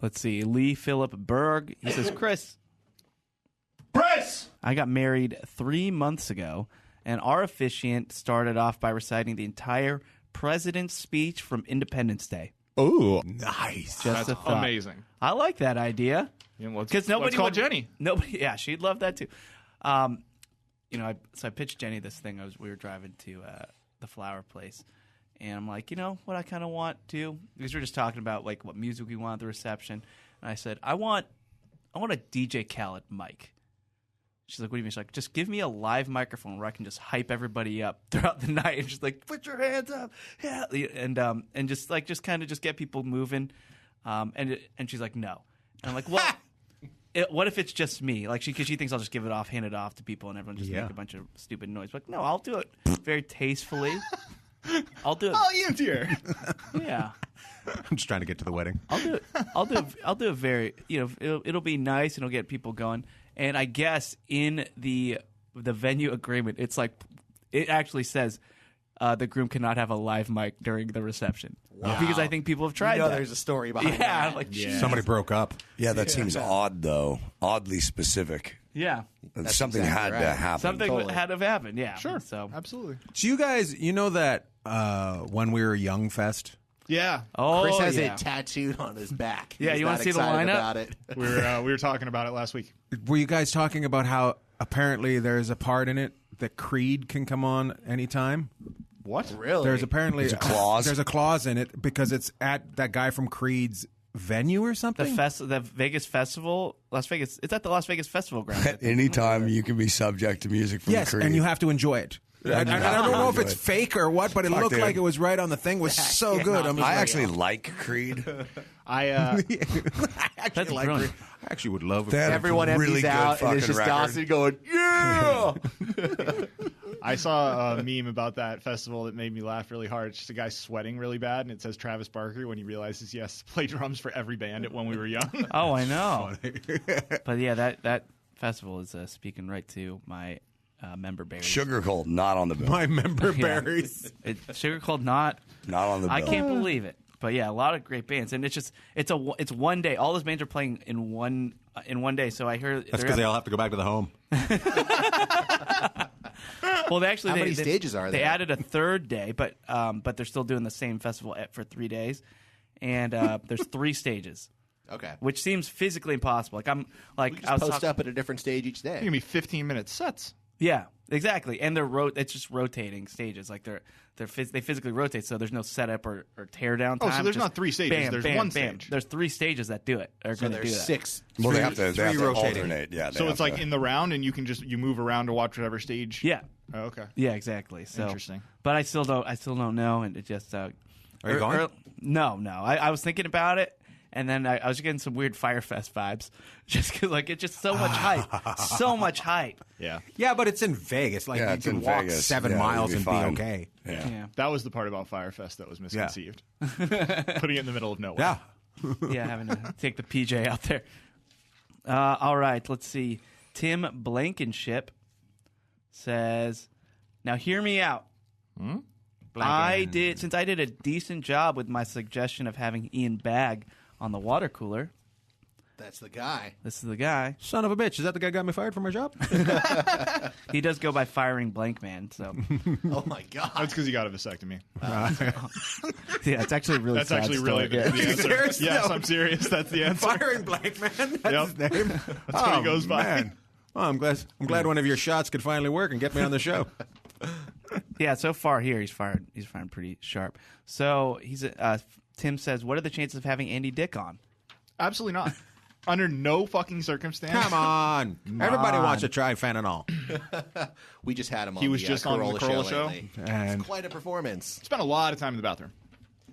Let's see. Lee Philip Berg. He says, Chris, I got married 3 months ago, and our officiant started off by reciting the entire president's speech from Independence Day. Oh, nice. Just a thought. Amazing. I like that idea. Because nobody call would, Jenny. Nobody, yeah, she'd love that too. So I pitched Jenny this thing. We were driving to the flower place, and I'm like, what I kind of want to, because we're just talking about what music we want at the reception, and I said, I want a DJ Khaled mic. She's like, what do you mean? She's like, just give me a live microphone where I can just hype everybody up throughout the night. And she's like, put your hands up, yeah, and just kind of get people moving. And she's like, no. And I'm like, well, what if it's just me? Because she thinks I'll just hand it off to people, and everyone just make a bunch of stupid noise. But no, I'll do it very tastefully. I'll do it. Oh, Ian's here. Yeah. I'm just trying to get to the wedding. I'll do it very. It'll be nice and it'll get people going. And I guess in the venue agreement, it's it actually says the groom cannot have a live mic during the reception. Wow. Because I think people have tried that. There's a story behind that. Somebody broke up. Yeah, that seems odd, though. Oddly specific. Yeah. Something had to happen. Something had to have happened, yeah. Sure. So Absolutely. So you guys, that When We Were Young Fest? Yeah. Oh, Chris has yeah. it tattooed on his back. Yeah, He's you wanna that see the excited lineup? About it. We were talking about it last week. Were you guys talking about how apparently there's a part in it that Creed can come on anytime? What? Really? There's apparently There's a clause? There's a clause in it because it's at that guy from Creed's venue or something. The Vegas Festival, Las Vegas. It's at the Las Vegas Festival grounds. I think. Anytime you can be subject to music from yes, Creed. and you have to enjoy it. I don't know if it's fake or what, but it Fuck, looked dude. like it was right on the thing. It was so good. I'm just I like, actually like Creed. I I actually That's like brilliant. Creed. I actually would love it. They had a Everyone really empties good out, and it's fucking just record. Dawson going, yeah! I saw a meme about that festival that made me laugh really hard. It's just a guy sweating really bad, and it says Travis Barker when he realizes he has to play drums for every band at When We Were Young. Oh, I know. But yeah, that festival is speaking right to my member berries. Sugar Cold, not on the bill. My member berries. Sugar Cold, not Not on the bill. I can't believe it. But yeah, a lot of great bands, and it's one day. All those bands are playing in one day. So I heard That's because they all have to go back to the home. Well, they actually How many stages are They there? added a third day, but they're still doing the same festival for 3 days, and there's 3 stages, Okay. which seems physically impossible. Like I'm like Just I was post talking- up at a different stage each day. It's gonna be 15-minute sets. Yeah, exactly, and it's just rotating stages. Like they physically rotate, so there's no setup or tear down time. Oh, so there's just not 3 stages, bam, there's bam, one bam. stage. There's 3 stages that do it. Are So going to do there's that. 6. Well, they have to rotating. alternate. Yeah, they So have it's like to. in the round, and you move around to watch whatever stage. Yeah, Oh, okay. yeah, exactly. So Interesting. but I still don't know, and it just. Are you going? No. I was thinking about it, and then I was getting some weird Firefest vibes, just because like it's just so much hype, so much hype. Yeah. Yeah, but it's in Vegas. Like Yeah, you it's can in walk Vegas. 7 Yeah, miles you'll and be fine. be okay. Yeah. Yeah, That was the part about Firefest that was misconceived. Putting it in the middle of nowhere. Yeah. yeah, having to take the PJ out there. All right, let's see. Tim Blankenship says, "Now hear me out. Since I did a decent job with my suggestion of having Ian Bagg on the water cooler. That's the guy. This is the guy. Son of a bitch. Is that the guy who got me fired from my job? He does go by firing blank man. So Oh, my God. That's because he got a vasectomy. yeah, it's actually a really. That's sad actually story. really the answer. Seriously? Yes, I'm serious. That's the answer. Firing blank man. That's Yep. his name. That's what he goes by. Man. Oh, I'm glad one of your shots could finally work and get me on the show. Yeah, so far here he's fired pretty sharp. So Tim says, "What are the chances of having Andy Dick on?" Absolutely not. Under no fucking circumstance. Come on. Everybody wants to try fentanyl. We just had him on He was the just on the Corolla Corolla show. show? lately. And It's quite a performance. Spent a lot of time in the bathroom.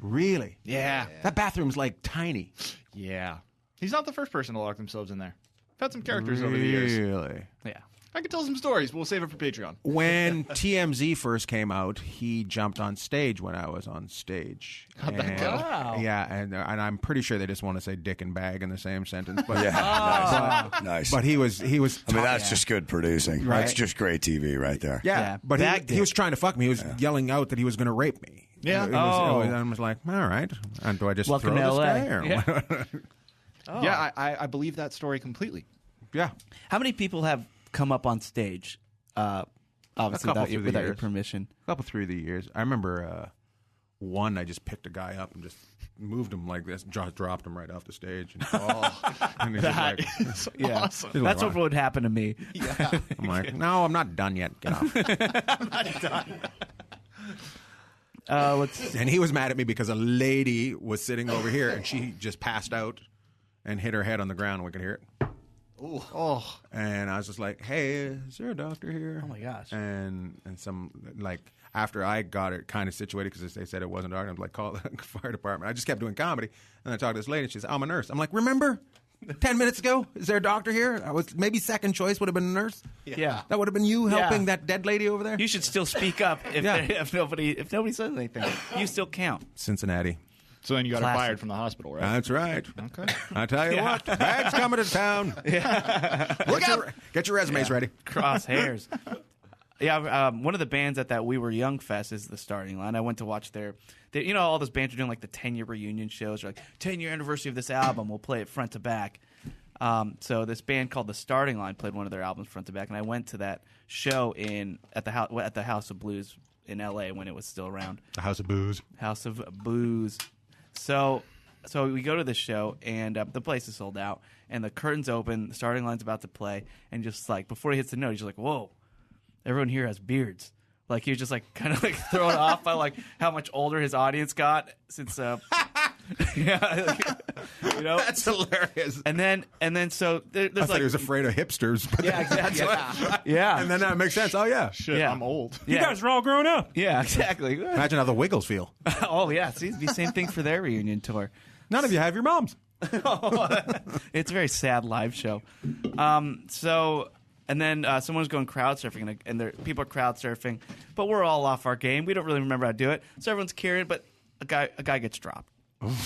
really? Yeah. That bathroom's like tiny. Yeah. He's not the first person to lock themselves in there. I've had some characters over the years. Really? Yeah. I could tell some stories, but we'll save it for Patreon. When TMZ first came out, he jumped on stage when I was on stage. How'd that go? Wow. Yeah, and I'm pretty sure they just want to say dick and bag in the same sentence. But Yeah, nice. but he was. I mean, that's just good producing. Right. That's just great TV right there. Yeah, Yeah, but Bagg he was trying to fuck me. He was yelling out that he was going to rape me. Yeah. I was like, all right. And do I just Welcome throw to this LA. guy? Or Yeah. what? Yeah, I believe that story completely. Yeah. How many people have come up on stage? Obviously, couple without through the your years. permission. A couple through the years. I remember one. I just picked a guy up and just moved him like this, dropped him right off the stage. And, and he's just That like, is Yeah, awesome. He's that's like, what would happen to me. I'm like, no, I'm not done yet. Get off. Let's And he was mad at me because a lady was sitting over here and she just passed out and hit her head on the ground. We could hear it. Oh, And I was just like, hey, is there a doctor here? Oh, my gosh. And some, like, after I got it kind of situated because they said it wasn't a doctor, I was like, call the fire department. I just kept doing comedy. And I talked to this lady and she said, I'm a nurse. I'm like, remember 10 minutes ago? Is there a doctor here? I was maybe second choice would have been a nurse. yeah. That would have been you Yeah. helping that dead lady over there? You should still speak up if, Yeah. if nobody says anything. You still count. Cincinnati. so then you got her Classic. fired from the hospital, right? That's right. Okay. I tell you what, Bagg's coming to town. Get your resumes ready. Cross hairs. Yeah, one of the bands at that We Were Young Fest is the Starting Line. I went to watch their you know, all those bands are doing like the 10-year reunion shows, or like 10-year anniversary of this album. We'll play it front to back. So this band called the Starting Line played one of their albums front to back, and I went to that show at the House of Blues in L.A. when it was still around. The House of Booze. House of Booze. So we go to the show, and the place is sold out, and the curtain's open, the starting line's about to play, and just like before he hits the note, he's just like, "Whoa, everyone here has beards." Like he was just like kind of like thrown off by like how much older his audience got since. Yeah, you know, That's hilarious. and then so there's I thought like he was afraid of hipsters. But yeah, exactly. Yeah, And then that makes sense. Oh, yeah. Shit, Yeah. I'm old. yeah. You guys are all grown up. Yeah, exactly. Imagine how the Wiggles feel. Oh yeah, see, it'd be the same thing for their reunion tour. None of you have your moms. It's a very sad live show. And then someone was going crowd surfing, and people are crowd surfing, but we're all off our game. We don't really remember how to do it, so everyone's carrying. But a guy gets dropped.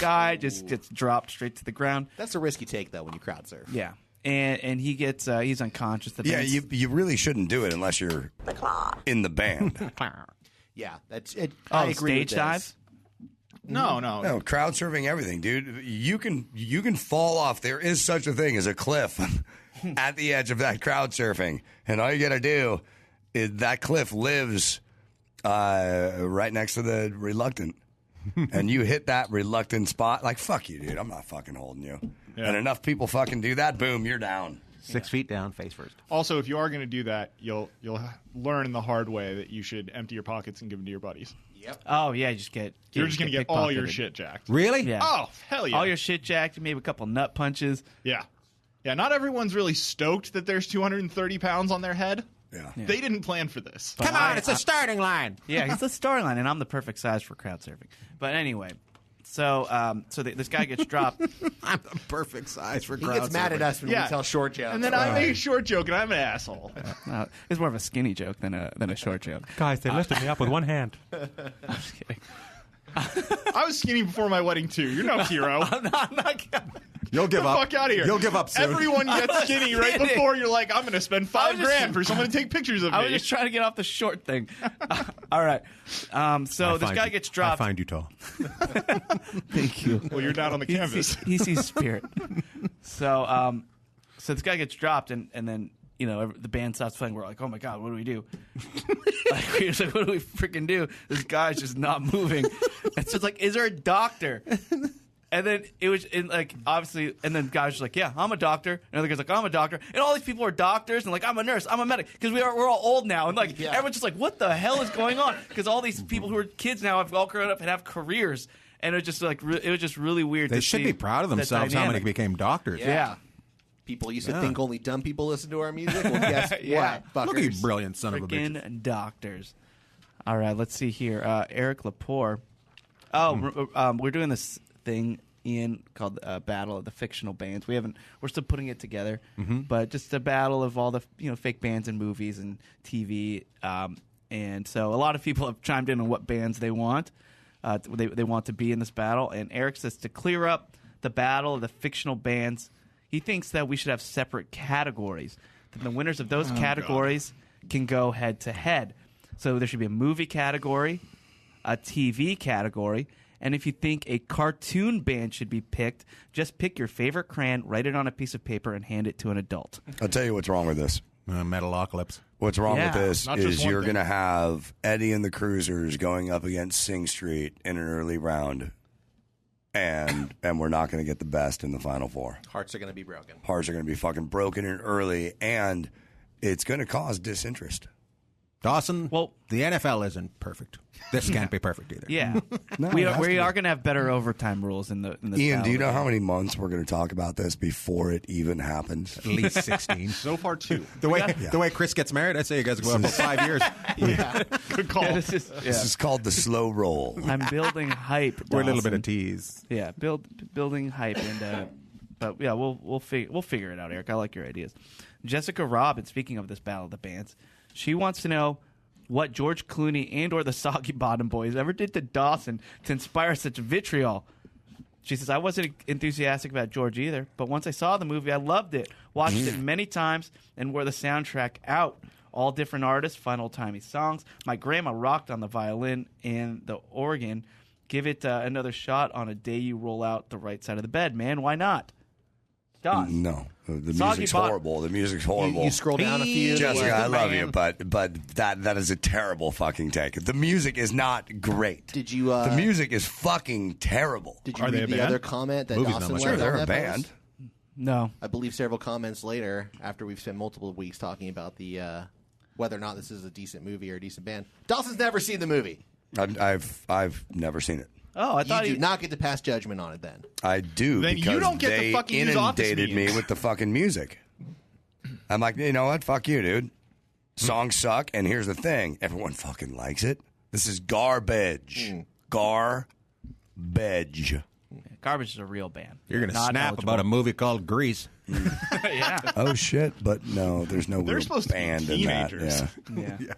Guy just gets dropped straight to the ground. That's a risk you take, though, when you crowd surf. Yeah, and he gets he's unconscious. The Yeah, band's- you really shouldn't do it unless you're in the band. Yeah, that's it. Oh, I agree with stage dive. this. No. No, crowd surfing, everything, dude. You can fall off. There is such a thing as a cliff at the edge of that crowd surfing, and all you got to do is that cliff lives right next to the reluctant, and you hit that reluctant spot. Like fuck you, dude. I'm not fucking holding you. Yeah. And enough people fucking do that. Boom, you're down. 6 feet down, face first. Also, if you are going to do that, you'll learn the hard way that you should empty your pockets and give them to your buddies. Oh yeah, you just get. You're just going to get all your pickpocketed. shit jacked. Really? Yeah. Oh, hell yeah. All your shit jacked. Maybe a couple nut punches. Yeah. Yeah, not everyone's really stoked that there's 230 pounds on their head. Yeah. They didn't plan for this. Come on, it's a starting line. Yeah, it's the storyline, and I'm the perfect size for crowd surfing. But anyway, so this guy gets dropped. I'm the perfect size for He crowd gets mad at surfing. us when we tell short jokes. And then I make a short joke, and I'm an asshole. It's more of a skinny joke than a short joke. Guys, they lifted me up with one hand. I'm just kidding. I was skinny before my wedding, too. You're no hero. I'm not. You'll give Get the up. fuck out of here. You'll give up soon. Everyone gets skinny right kidding. before you're like, I'm going to spend I was just- $5,000 for someone to take pictures of I me. was just trying to get off the short thing. All right. So this guy gets I dropped. find you tall. Thank you. Well, you're down on the canvas. He sees spirit. So this guy gets dropped, and then the band stops playing. We're like, oh my god, what do we do? We're just like, what do we freaking do? This guy's just not moving. It's just like, is there a doctor? And then it was obviously, and then the guy was just like, yeah, I'm a doctor. And the other guy's like, I'm a doctor. And all these people are doctors, and like, I'm a nurse, I'm a medic, because we're all old now, and like everyone's just like, what the hell is going on? Because all these people who are kids now have all grown up and have careers, and it was just like it was just really weird. They to should see be proud of that themselves how many dynamic. became doctors. Yeah. People used to think only dumb people listen to our music. Well, guess Yeah. what, Look at you, fuckers? brilliant son of a bitch. Freaking doctors. All right, let's see here. Eric Lepore. Oh, we're doing this thing, Ian, called Battle of the Fictional Bands. We're still putting it together, but just a battle of all the fake bands and movies and TV. And so a lot of people have chimed in on what bands they want. They want to be in this battle. And Eric says to clear up the battle of the fictional bands, he thinks that we should have separate categories. Then the winners of those categories can go head to head. So there should be a movie category, a TV category, and if you think a cartoon band should be picked, just pick your favorite crayon, write it on a piece of paper, and hand it to an adult. I'll tell you what's wrong with this. Metalocalypse. What's wrong Yeah. with this Not just is one you're thing. going to have Eddie and the Cruisers going up against Sing Street in an early round, and we're not going to get the best in the Final Four. Hearts are going to be broken. Hearts are going to be fucking broken in early, and it's going to cause disinterest. Dawson, Well- the NFL isn't perfect. This can't be perfect either. Yeah, No, we it has to be. are going to have better overtime rules in the. Ian, do you know how many months we're going to talk about this before it even happens? At least 16. So far, 2. The way Chris gets married, I'd say you guys go up for 5 years. Good call. Yeah, this is, This is called the slow roll. I'm building hype. We're a little bit Dawson. of tease. Yeah, building hype, and but yeah, we'll figure it out, Eric. I like your ideas. Jessica Robin, speaking of this battle of the bands, she wants to know what George Clooney and or the Soggy Bottom Boys ever did to Dawson to inspire such vitriol. She says, I wasn't enthusiastic about George either, but once I saw the movie, I loved it. Watched it many times and wore the soundtrack out. All different artists, fun old-timey songs. My grandma rocked on the violin and the organ. Give it another shot on a day you roll out the right side of the bed, man. Why not? does. No, the Soggy music's Bottom- horrible. The music's horrible. You scroll down a few. Jessica, I love you, but that is a terrible fucking take. The music is not great. Did you? The music is fucking terrible. Did you Are they read a the band? other comment that Movie's not Dawson much left Sure, they're on a that band. post? No. I believe several comments later, after we've spent multiple weeks talking about the whether or not this is a decent movie or a decent band. Dawson's never seen the movie. I've never seen it. Oh, I thought You do not get to pass judgment on it then. I do Then you because don't get to they fucking use office inundated me memes. with the fucking music. I'm like, you know what? Fuck you, dude. Songs suck, and here's the thing: everyone fucking likes it. This is garbage. Garbage. Garbage is a real band. You're going to Not snap eligible. about a movie called Grease. Yeah. Oh shit! But no, there's no They're real supposed to be band in that. teenagers. Yeah. Yeah.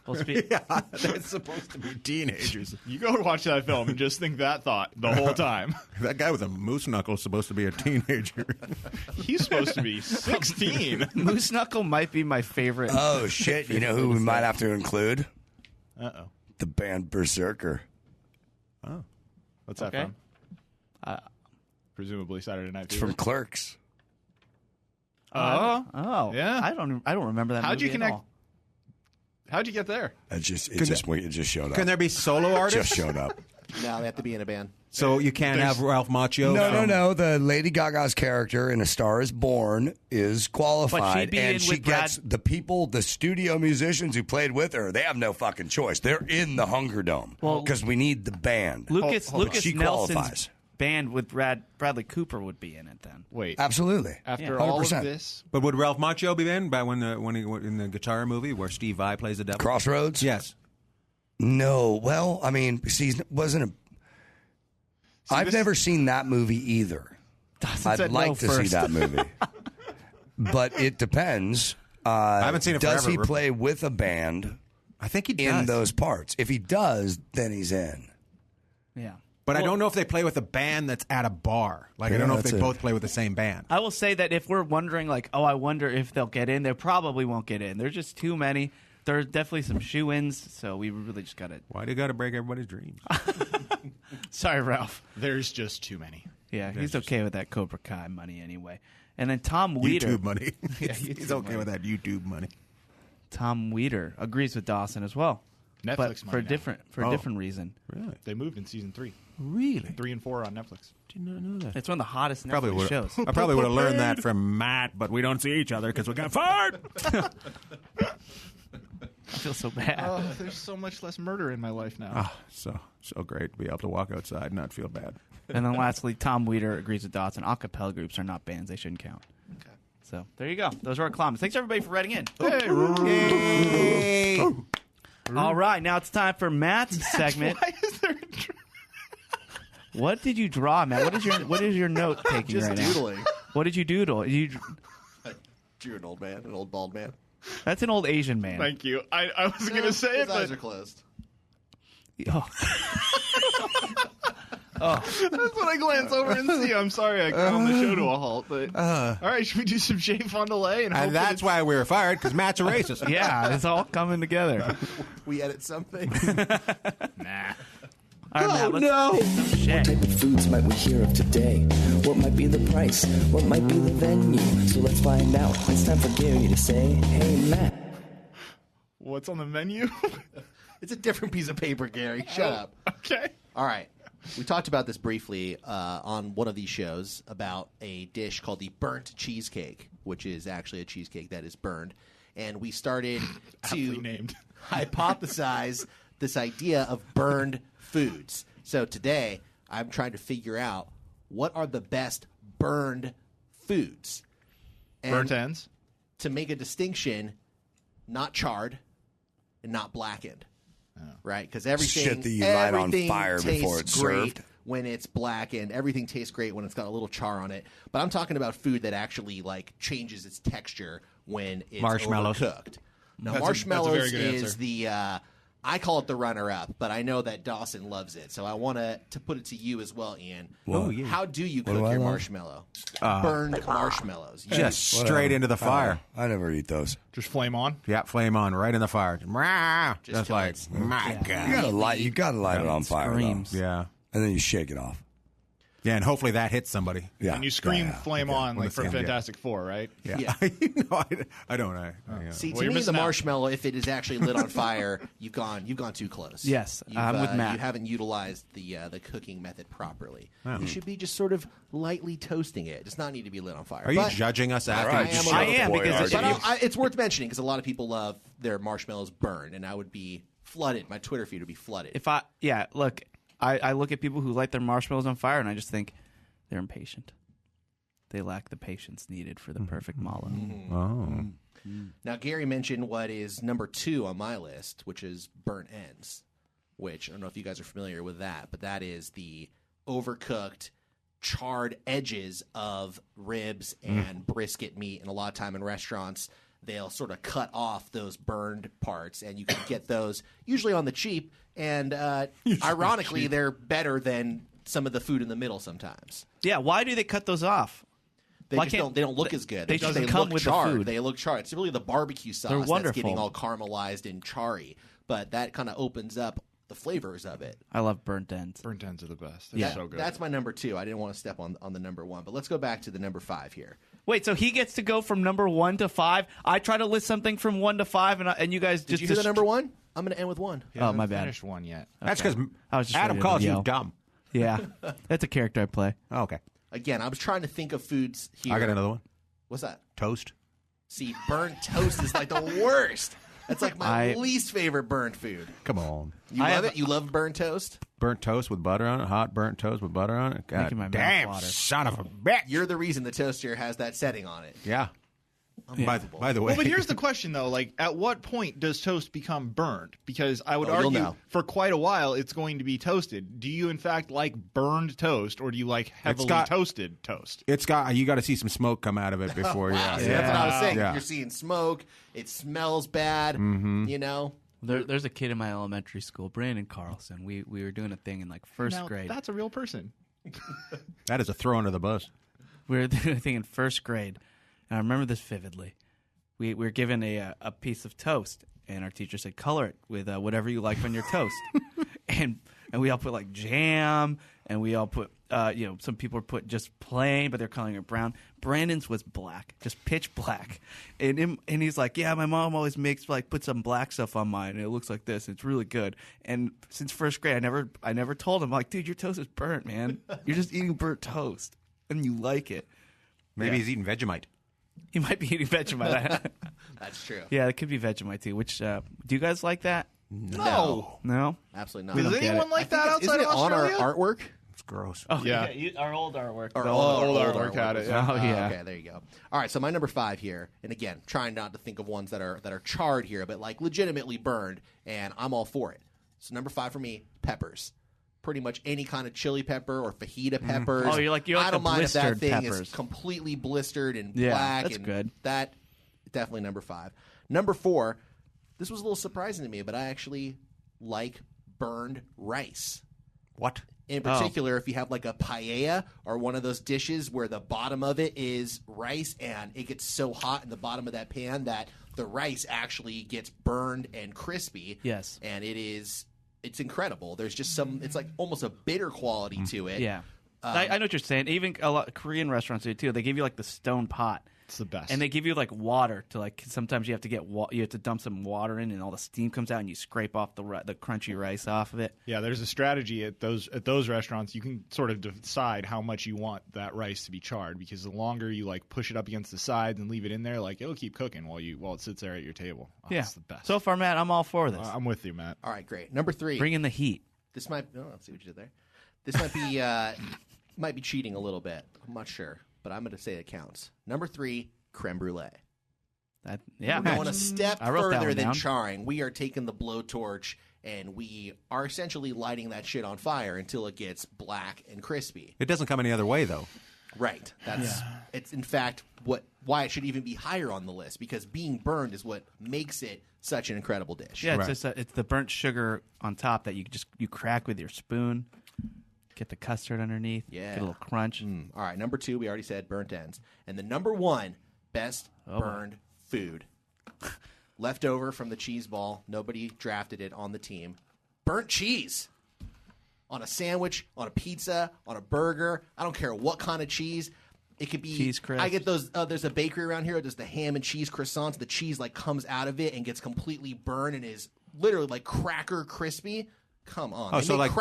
Well, speak- They're supposed to be teenagers. You go and watch that film and just think that thought the whole time. That guy with a moose knuckle is supposed to be a teenager. He's supposed to be 16. Moose Knuckle might be my favorite. Oh shit! You know who we might have to include? Uh-oh. The band Berserker. What's that Okay. from? Presumably Saturday Night It's Fever. from Clerks. Oh, Yeah. I don't remember that. How'd movie you at connect? all. How'd you get there? It just showed up. Can there be solo artists? Just showed up. No, they have to be in a band. So you can't have Ralph Macchio? No. The Lady Gaga's character in A Star Is Born is But qualified, she'd be in and she with Brad- gets the people, the studio musicians who played with her. They have no fucking choice. They're in the Hunger Dome Well- because we need the band. Lucas She Nelson's qualifies. band with Bradley Cooper would be in it then. Wait. Absolutely. After Yeah. all of 100%. this, But would Ralph Macchio be in by when he in the guitar movie where Steve Vai plays the devil? Crossroads? Yes. No. Well, I mean, I've never seen that movie either. Dawson I'd said like no to first. see that movie. But it depends. I haven't seen it Does forever. he play with a band I think he in does. those parts? If he does, then he's in. Yeah. But I don't know if they play with a band that's at a bar. Like, I don't know if that's they it. both play with the same band. I will say that if we're wondering, like, oh, I wonder if they'll get in, they probably won't get in. There's just too many. There's definitely some shoe-ins, so we really just got to... Why do you got to break everybody's dreams? Sorry, Ralph. there's just too many. Yeah, he's okay with that Cobra Kai money anyway. And then Tom Weeder. YouTube money. Yeah, He's YouTube okay money. with that YouTube money. Tom Weeder agrees with Dawson as well. Netflix but for money a now. different reason. Really? They moved in season 3. Really? 3 and 4 on Netflix. Did not know that. It's one of the hottest Probably Netflix would. shows. I probably would have learned that from Matt, but we don't see each other because we got fired. I feel so bad. Oh, there's so much less murder in my life now. Ah, so great to be able to walk outside and not feel bad. And then lastly, Tom Weeder agrees with Dawson. A cappella groups are not bands. They shouldn't count. Okay. So there you go. Those are our comments. Thanks, everybody, for writing in. Yay! All right, now it's time for Matt's segment. Why is there a What did you draw, Matt? What is your note taking Just right now? doodling. What did you doodle? Drew an old man, an old bald man. That's an old Asian man. Thank you. I was going to say His it, eyes but are closed. Oh. that's when I glance over and see. I'm sorry I called the show to a halt. But all right, should we do some Jay Fondelay? And hope And that that's it's- why we were fired, because Matt's a racist. Yeah, it's all coming together. We edit something. Nah. All right, Matt, let's take some shit. What type of foods might we hear of today? What might be the price? What might be the venue? So let's find out. It's time for Gary to say, hey, Matt. What's on the menu? It's a different piece of paper, Gary. Shut up. Okay. All right. We talked about this briefly on one of these shows about a dish called the burnt cheesecake, which is actually a cheesecake that is burned. And we started Aptly to named. hypothesize this idea of burned foods. So today, I'm trying to figure out what are the best burned foods. And Burnt ends. to make a distinction, not charred and not blackened. Right? Because everything, Shit that you light on everything fire before tastes it's great served. when it's blackened. Everything tastes great when it's got a little char on it. But I'm talking about food that actually like changes its texture when it's Marshmallows. overcooked. Now, That's a marshmallows very good is answer. the I call it the runner-up, but I know that Dawson loves it. So I want to put it to you as well, Ian. What? Oh, yeah. How do you What cook do I your love? marshmallow? Burned marshmallows. You- Just straight into the fire. I never eat those. Just flame on. Yeah, flame on, right in the fire. Just till like, it's- my You God. gotta light it on fire, though. Screams. Yeah. And then you shake it off. Yeah, and hopefully that hits somebody. Yeah. And you scream "Flame on" like from Yeah. Fantastic Four, right? Yeah. I don't. See, Well, to you're me, the missing out. marshmallow, if it is actually lit on fire, you've gone too close. Yes, You've, I'm with Matt. You haven't utilized the cooking method properly. You should be just sort of lightly toasting it. It does not need to be lit on fire. Are you But judging us after? right, you just shut I up? am, because it's worth mentioning because a lot of people love their marshmallows burned, and I would be flooded. My Twitter feed would be flooded. Look, I look at people who light their marshmallows on fire, and I just think they're impatient. They lack the patience needed for the perfect mallow. Oh. Now, Gary mentioned what is number 2 on my list, which is burnt ends, which I don't know if you guys are familiar with that, but that is the overcooked, charred edges of ribs and brisket meat. And a lot of time in restaurants, they'll sort of cut off those burned parts, and you can get those usually on the cheap. And ironically, they're better than some of the food in the middle sometimes. Yeah, why do they cut those off? They Why just can't- don't look as good. they Just- shouldn't come look with the charred. food. They look charred. It's really the barbecue sauce that's wonderful. getting all caramelized and charry, but that kind of opens up the flavors of it. I love burnt ends. Burnt ends are the best. They're so good. That's my number 2. I didn't want to step on the number 1, but let's go back to the number 5 here. Wait, so he gets to go from number 1 to 5? I try to list something from 1 to 5, and you guys Did just you hear the number 1? I'm going to end with 1. You Oh, haven't my bad. Finished one yet. That's because I was just Adam ready to calls you yell. dumb. Yeah, that's a character I play. Oh, okay. Again, I was trying to think of foods here. I got another one. What's that? Toast. See, burnt toast is like the worst. That's like my I- least favorite burnt food. Come on. You love it? You love burnt toast? Burnt toast with butter on it. Hot burnt toast with butter on it. God Making my mouth damn, water. son of a bitch. You're the reason the toaster has that setting on it. Yeah. By the way. Well, but here's the question, though. Like, at what point does toast become burned? Because I would Oh, you'll argue know. for quite a while it's going to be toasted. Do you, in fact, like burned toast, or do you like heavily toasted toast? It's got you got to see some smoke come out of it before. Wow, see, yeah. that's what I was saying. Yeah. You're seeing smoke. It smells bad. Mm-hmm. You know? There's a kid in my elementary school, Brandon Carlson. We were doing a thing in like first Now, grade. that's a real person. That is a throw under the bus. We were doing a thing in first grade, and I remember this vividly. We were given a piece of toast, and our teacher said, "Color it with whatever you like on your toast." and we all put like jam, and we all put some people put just plain, but they're coloring it brown. Brandon's was black, just pitch black, and he's like, "Yeah, my mom always makes put some black stuff on mine, and it looks like this. It's really good." And since first grade, I never told him, like, "Dude, your toast is burnt, man. You're just eating burnt toast, and you like it." Maybe Yeah. he's eating Vegemite. He might be eating Vegemite. That's true. Yeah, it could be Vegemite too. Which do you guys like that? No. No. Absolutely not. Does don't get anyone it. like that outside Isn't of it on Australia? our artwork? It's gross. Oh Yeah. our old artwork. Our old old artwork had it, was- yeah. Oh, yeah. Okay, there you go. All right, so my number 5 here, and again, trying not to think of ones that are charred here, but like legitimately burned, and I'm all for it. So number 5 for me, peppers. Pretty much any kind of chili pepper or fajita peppers. Oh, you're like I don't the mind if that blistered thing peppers. is completely blistered and Yeah, black. that's and good. That definitely number 5. Number 4, this was a little surprising to me, but I actually like burned rice. What? In particular, if you have like a paella or one of those dishes where the bottom of it is rice and it gets so hot in the bottom of that pan that the rice actually gets burned and crispy. Yes. And it's incredible. There's just it's like almost a bitter quality to it. Yeah. I know what you're saying. Even a lot Korean restaurants do too. They give you like the stone pot. It's the best. And they give you like water to like. Sometimes you have to you have to dump some water in, and all the steam comes out, and you scrape off the crunchy rice off of it. Yeah, there's a strategy at those restaurants. You can sort of decide how much you want that rice to be charred, because the longer you like push it up against the sides and leave it in there, like it'll keep cooking while it sits there at your table. Oh, Yeah, it's the best. So far, Matt, I'm all for this. I'm with you, Matt. All right, great. Number 3. Bring in the heat. This might. Oh, let's see what you did there. This might be cheating a little bit. I'm not sure, but I'm going to say it counts. Number 3, creme brulee. Yeah, We're going a step I wrote that further one than down. charring. We are taking the blowtorch and we are essentially lighting that shit on fire until it gets black and crispy. It doesn't come any other way, though. Right. It's in fact why it should even be higher on the list, because being burned is what makes it such an incredible dish. Yeah, Right. it's the burnt sugar on top that you crack with your spoon. Get the custard underneath. Yeah. Get a little crunch. All right, number 2, we already said burnt ends. And the number 1 best burned food. Left over from the cheese ball. Nobody drafted it on the team. Burnt cheese. on a sandwich, on a pizza, on a burger. I don't care what kind of cheese. It could be cheese crisps. I get those. There's a bakery around here that does the ham and cheese croissants. The cheese like comes out of it and gets completely burned and is literally like cracker crispy. Come on. Oh, so like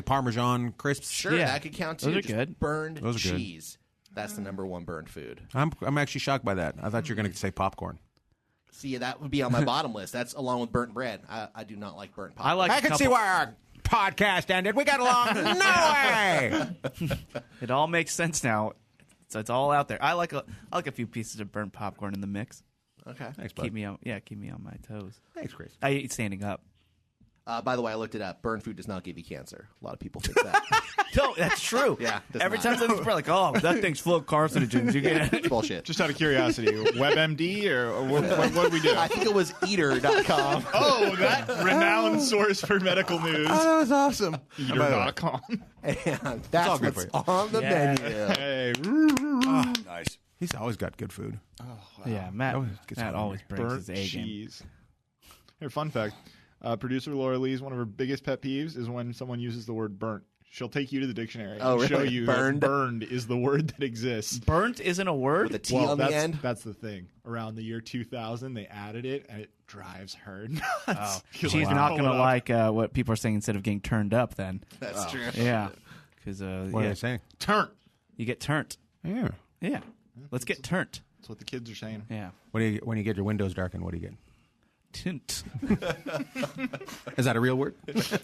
Parmesan crisps? Sure, that could count too. Those are Just good. Burned Those are cheese. That's the number one burned food. I'm actually shocked by that. I thought you were going to say popcorn. See, that would be on my bottom list. That's along with burnt bread. I do not like burnt popcorn. I can see why our podcast ended. We got along. No way. It all makes sense now. So it's all out there. I like a few pieces of burnt popcorn in the mix. Okay. Thanks, bud. Keep me on my toes. Thanks, Chris. I eat standing up. By the way, I looked it up. Burnt food does not give you cancer. A lot of people think that. No, that's true. Yeah. Every time something's like, oh, that thing's full of carcinogens. You get it. Bullshit. Just out of curiosity, WebMD or what did we do? I think it was eater.com. Oh, that renowned source for medical news. Oh, that was awesome. Eater.com. And that's good what's for on the menu. Hey, Nice. He's always got good food. Yeah, Matt gets always brings burnt his A game. cheese. Here, fun fact. Producer Laura Lee's one of her biggest pet peeves is when someone uses the word burnt. She'll take you to the dictionary and show you that burned is the word that exists. Burnt isn't a word? With a T on the end? That's the thing. Around the year 2000, they added it, and it drives her nuts. Oh. She's not going to like what people are saying instead of getting turned up then. That's true. Yeah. Because What are they saying? Turnt. You get turned. Yeah. Yeah. Let's get turned. That's what the kids are saying. Yeah. When you get your windows darkened, what do you get? Tint. Is that a real word?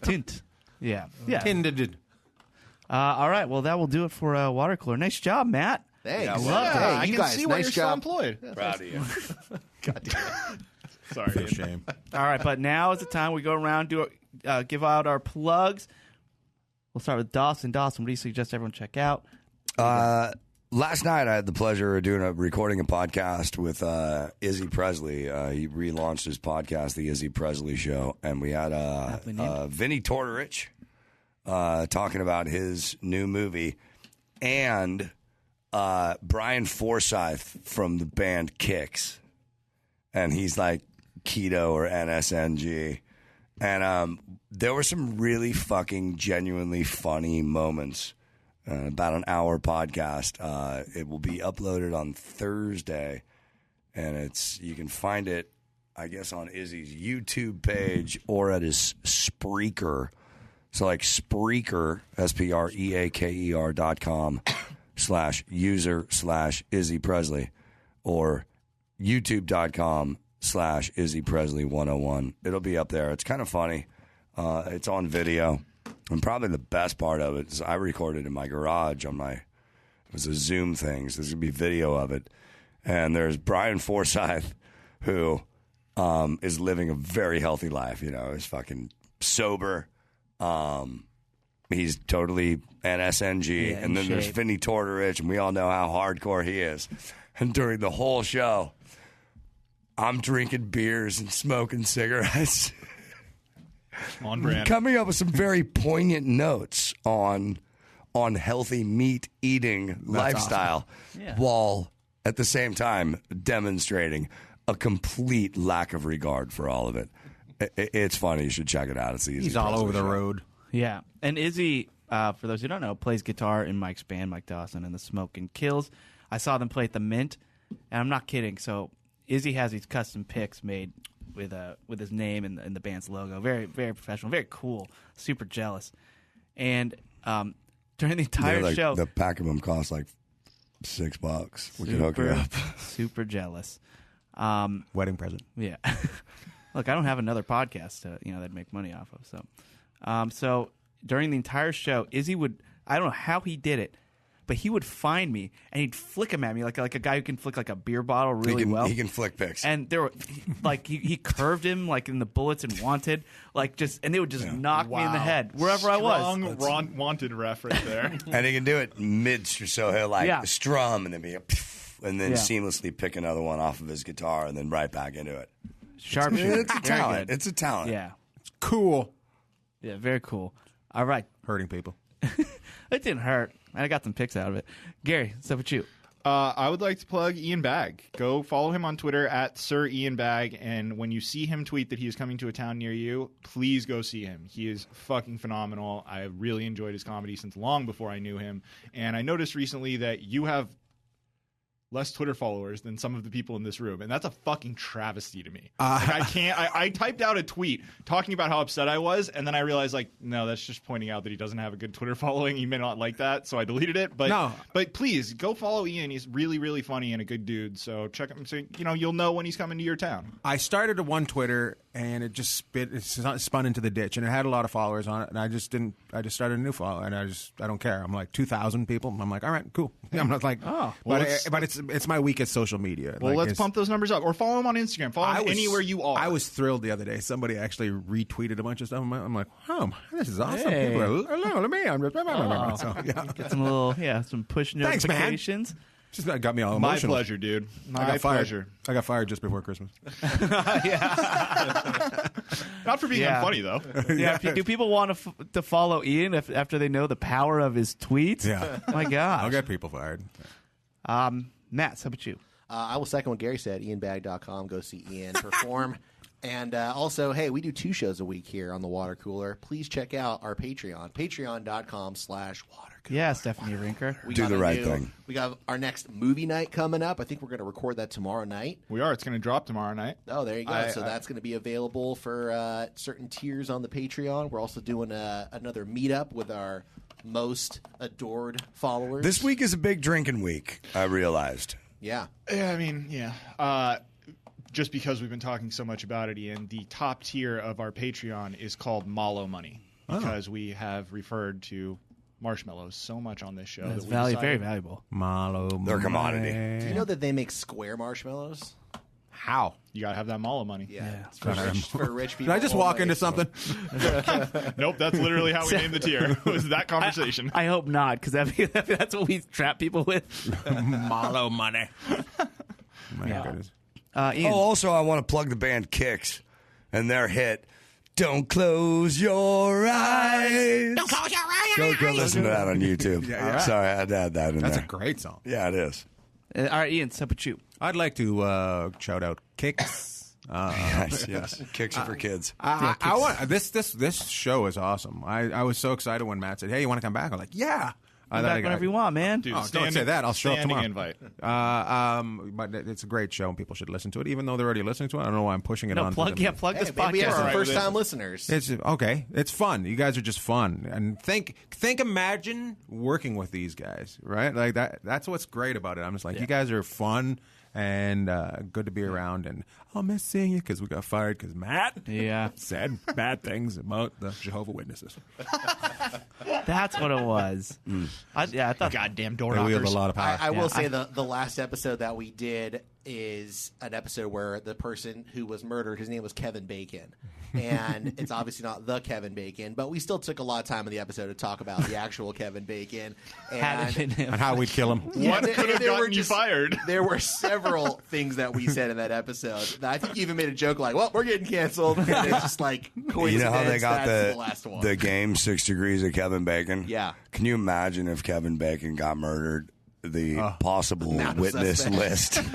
Tint. Yeah. Yeah. Tinted. All right. Well, that will do it for Watercooler. Nice job, Matt. Thanks. Yeah, Hey, I you can guys, see why nice you're still job. employed. Proud of you. God damn it. Sorry. For shame. All right. But now is the time we go around, give out our plugs. We'll start with Dawson. Dawson, what do you suggest everyone check out? Last night, I had the pleasure of recording a podcast with Izzy Presley. He relaunched his podcast, The Izzy Presley Show, and we had Vinny Tortorich talking about his new movie, and Brian Forsyth from the band Kix, and he's like keto or NSNG, and there were some really fucking genuinely funny moments. About an hour podcast. It will be uploaded on Thursday, and you can find it, I guess, on Izzy's YouTube page or at his Spreaker. So like Spreaker, SPREAKER.com/user/Izzy Presley or YouTube.com/Izzy Presley 101. It'll be up there. It's kind of funny. It's on video. And probably the best part of it is I recorded in my garage it was a Zoom thing, so there's going to be video of it. And there's Brian Forsyth, who is living a very healthy life. You know, he's fucking sober. He's totally NSNG. Yeah, and then there's Vinny Tortorich, and we all know how hardcore he is. And during the whole show, I'm drinking beers and smoking cigarettes. On brand. Coming up with some very poignant notes on healthy meat eating lifestyle, while at the same time demonstrating a complete lack of regard for all of it. It's funny. You should check it out. It's easy. He's all over the road. Yeah. And Izzy, for those who don't know, plays guitar in Mike's band, Mike Dawson, and the Smokin' Kills. I saw them play at the Mint, and I'm not kidding. So Izzy has these custom picks made with his name and the band's logo. Very, very professional. Very cool. Super jealous. And during the entire show, the pack of them cost like $6. We can hook you up. Super jealous. Wedding present. Yeah. Look, I don't have another podcast that'd make money off of. So during the entire show, Izzy I don't know how he did it, but he would find me and he'd flick them at me like a guy who can flick like a beer bottle really well. He can flick picks. And there were he curved him like in the Bullets and Wanted, and they would just knock me in the head wherever I was. Strong Wanted ref right there. And he can do it mid, so he'll strum and then seamlessly pick another one off of his guitar and then right back into it. Sharpshooter. It's a talent. It's a talent. Yeah. It's cool. Yeah, very cool. All right. Hurting people. It didn't hurt. I got some pics out of it. Gary, what's up with you? I would like to plug Ian Bagg. Go follow him on Twitter at Sir Ian Bagg, and when you see him tweet that he is coming to a town near you, please go see him. He is fucking phenomenal. I really enjoyed his comedy since long before I knew him, and I noticed recently that you have less Twitter followers than some of the people in this room, and that's a fucking travesty to me. I can't. I typed out a tweet talking about how upset I was, and then I realized, like, no, that's just pointing out that he doesn't have a good Twitter following. He may not like that, so I deleted it. But but please go follow Ian. He's really, really funny and a good dude. So check him. So you'll know when he's coming to your town. I started one Twitter, and it just spun into the ditch, and it had a lot of followers on it, and I just started a new follower, and I don't care. I'm like 2,000 people. I'm like, all right, cool. I'm not like, but it's my weakest social media. Well, let's pump those numbers up, or follow him on Instagram. Follow him anywhere you are. I was thrilled the other day. Somebody actually retweeted a bunch of stuff. I'm like, oh, this is awesome. Hey. People are, hello to me. I'm just, so, yeah. Get some push notifications. Man. Just got me all My emotional. pleasure, dude. I got fired just before Christmas. Not for being unfunny, though. Yeah. Do people want to follow Ian after they know the power of his tweets? Yeah. My God. I'll get people fired. Matt, how about you? I will second what Gary said. IanBag.com. Go see Ian perform. And also, hey, we do 2 shows a week here on the Watercooler. Please check out our Patreon. Patreon.com/Watercooler. Yeah, Stephanie Rinker. Do the right thing. We got our next movie night coming up. I think we're going to record that tomorrow night. We are. It's going to drop tomorrow night. Oh, there you go. So that's going to be available for certain tiers on the Patreon. We're also doing another meetup with our most adored followers. This week is a big drinking week, I realized. Yeah. Yeah, I mean, yeah. Just because we've been talking so much about it, Ian, the top tier of our Patreon is called Malo Money, because we have referred to marshmallows so much on this show. That's that we decided, very valuable. Malo. They're commodity. Do you know that they make square marshmallows? How? You got to have that Malo money. Yeah. It's For rich people. Did I just walk into something? Nope, that's literally how we named the tier. Was that conversation. I hope not, because that's what we trap people with. Malo money. My Yeah. goodness. Ian. Also, I want to plug the band Kicks and their hit, Don't Close Your Eyes. Don't close your eyes. Go listen to that on YouTube. Yeah. Sorry, I had to add that in That's there. a great song. Yeah, it is. All right, Ian, how about you? I'd like to shout out Kicks. Yes. Kicks are for kids. I want this show is awesome. I was so excited when Matt said, "Hey, you want to come back?" I'm like, "Yeah." Come back whenever you want, man. Dude, don't say that. I'll show up tomorrow. Invite. But it's a great show, and people should listen to it, even though they're already listening to it. I don't know why I'm pushing it on. Plug this podcast. We have some Right, first-time listeners. It's okay. It's fun. You guys are just fun, and imagine working with these guys, right? Like that. That's what's great about it. I'm just like, you guys are fun and good to be around, and I'll miss seeing you because we got fired because Matt said bad things about the Jehovah's Witnesses. That's what it was. I thought Goddamn door We have knockers. a lot of power. I will say the last episode that we did is an episode where the person who was murdered, his name was Kevin Bacon. And it's obviously not the Kevin Bacon, but we still took a lot of time in the episode to talk about the actual Kevin Bacon. And how we'd kill him. What could have gotten you fired? There were several things that we said in that episode. I think you even made a joke like, well, we're getting canceled. And it's just like, coincidence. You know how they got that's the last one. the game 6 Degrees of Kevin Bacon? Yeah. Can you imagine if Kevin Bacon got murdered? The possible amount of witness suspects. list.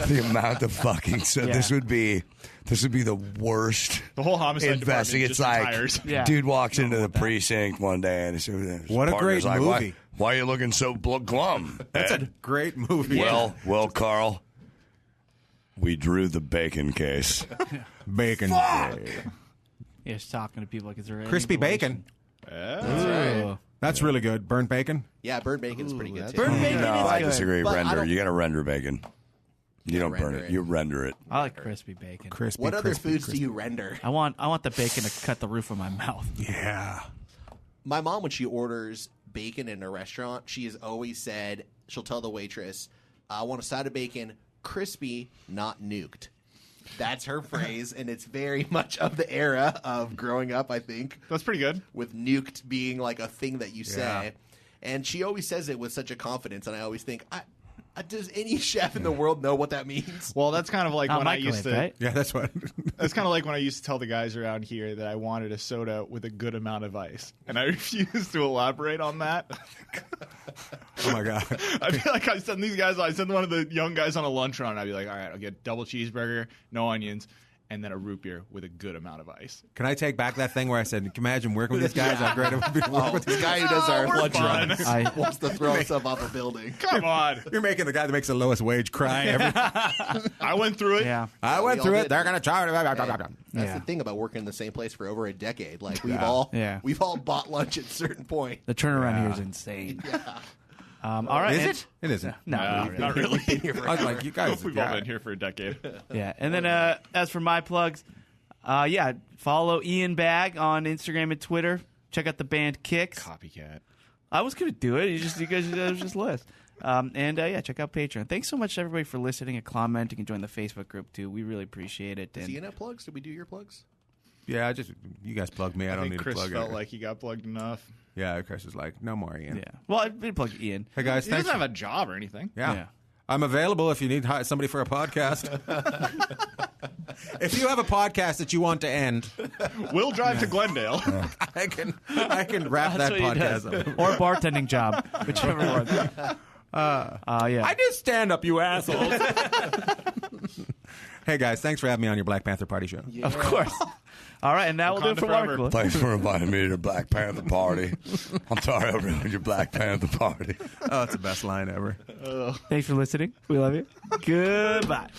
The amount of fucking. So this would be the worst. The whole homicide department investing. just It's like retires. dude walks into the precinct one day and his What a partner's great like, movie. Why are you looking so glum? That's Ed? a great movie. Well, Carl, we drew the Bacon case. Bacon. Yeah, just talking to people like, is there any Crispy bacon. Ooh. That's really good. Burnt bacon. Yeah, burnt bacon's pretty good, too. Burnt bacon No, is I good. disagree. But I Render. don't- You got to render bacon. You don't burn render it. it. You render it. I like crispy bacon. Crispy. What other crispy, foods crispy. do you render? I want the bacon to cut the roof of my mouth. Yeah. My mom, when she orders bacon in a restaurant, she has always said, she'll tell the waitress, I want a side of bacon, crispy, not nuked. That's her phrase, and it's very much of the era of growing up, I think, That's pretty good. with nuked being like a thing that you say. Yeah. And she always says it with such a confidence, and I always think, Does any chef in the world know what that means? Well, that's kind of like when I used to. Right? Yeah, that's what. That's kind of like when I used to tell the guys around here that I wanted a soda with a good amount of ice, and I refused to elaborate on that. Oh my god! I feel like I send one of the young guys on a lunch run. I'd be like, all right, I'll get double cheeseburger, no onions, and then a root beer with a good amount of ice. Can I take back that thing where I said, "Can you imagine working with these guys? How great it would be to work with The these guy guys." who does our we're lunch fine. runs wants to throw himself off a building. Come on, You're making the guy that makes the lowest wage cry. I went through it. Yeah. I went We through all it. did. They're gonna charge. That's Yeah. the thing about working in the same place for over a decade. Like we've Yeah. all bought lunch at a certain point. The turnaround here is insane. All right. Is and- it? It isn't. No, Not really. I was like, you guys. We've all been here for a decade. Yeah, and then as for my plugs, follow Ian Bagg on Instagram and Twitter. Check out the band Kicks. Copycat. I was gonna do it. You guys just list. Check out Patreon. Thanks so much everybody for listening and commenting and join the Facebook group too. We really appreciate it. Does And Ian have plugs? Did we do your plugs? Yeah, you guys plug me. I don't think need Chris to plug felt it. like he got plugged enough. Yeah, Chris is like, no more, Ian. yeah, well, I did plug Ian. Hey guys, He thanks. doesn't have a job or anything. Yeah. Yeah. I'm available if you need somebody for a podcast. If you have a podcast that you want to end, We'll drive to Glendale. I can wrap That's that what he does. podcast up. Or bartending job, whichever one. Yeah. I did stand up, you assholes. Hey guys, thanks for having me on your Black Panther Party show. Of course. All right, and now we'll do it for forever. Watercooler. Thanks for inviting me to the Black Panther party. I'm sorry I ruined your Black Panther party. Oh, it's the best line ever. Thanks for listening. We love you. Goodbye.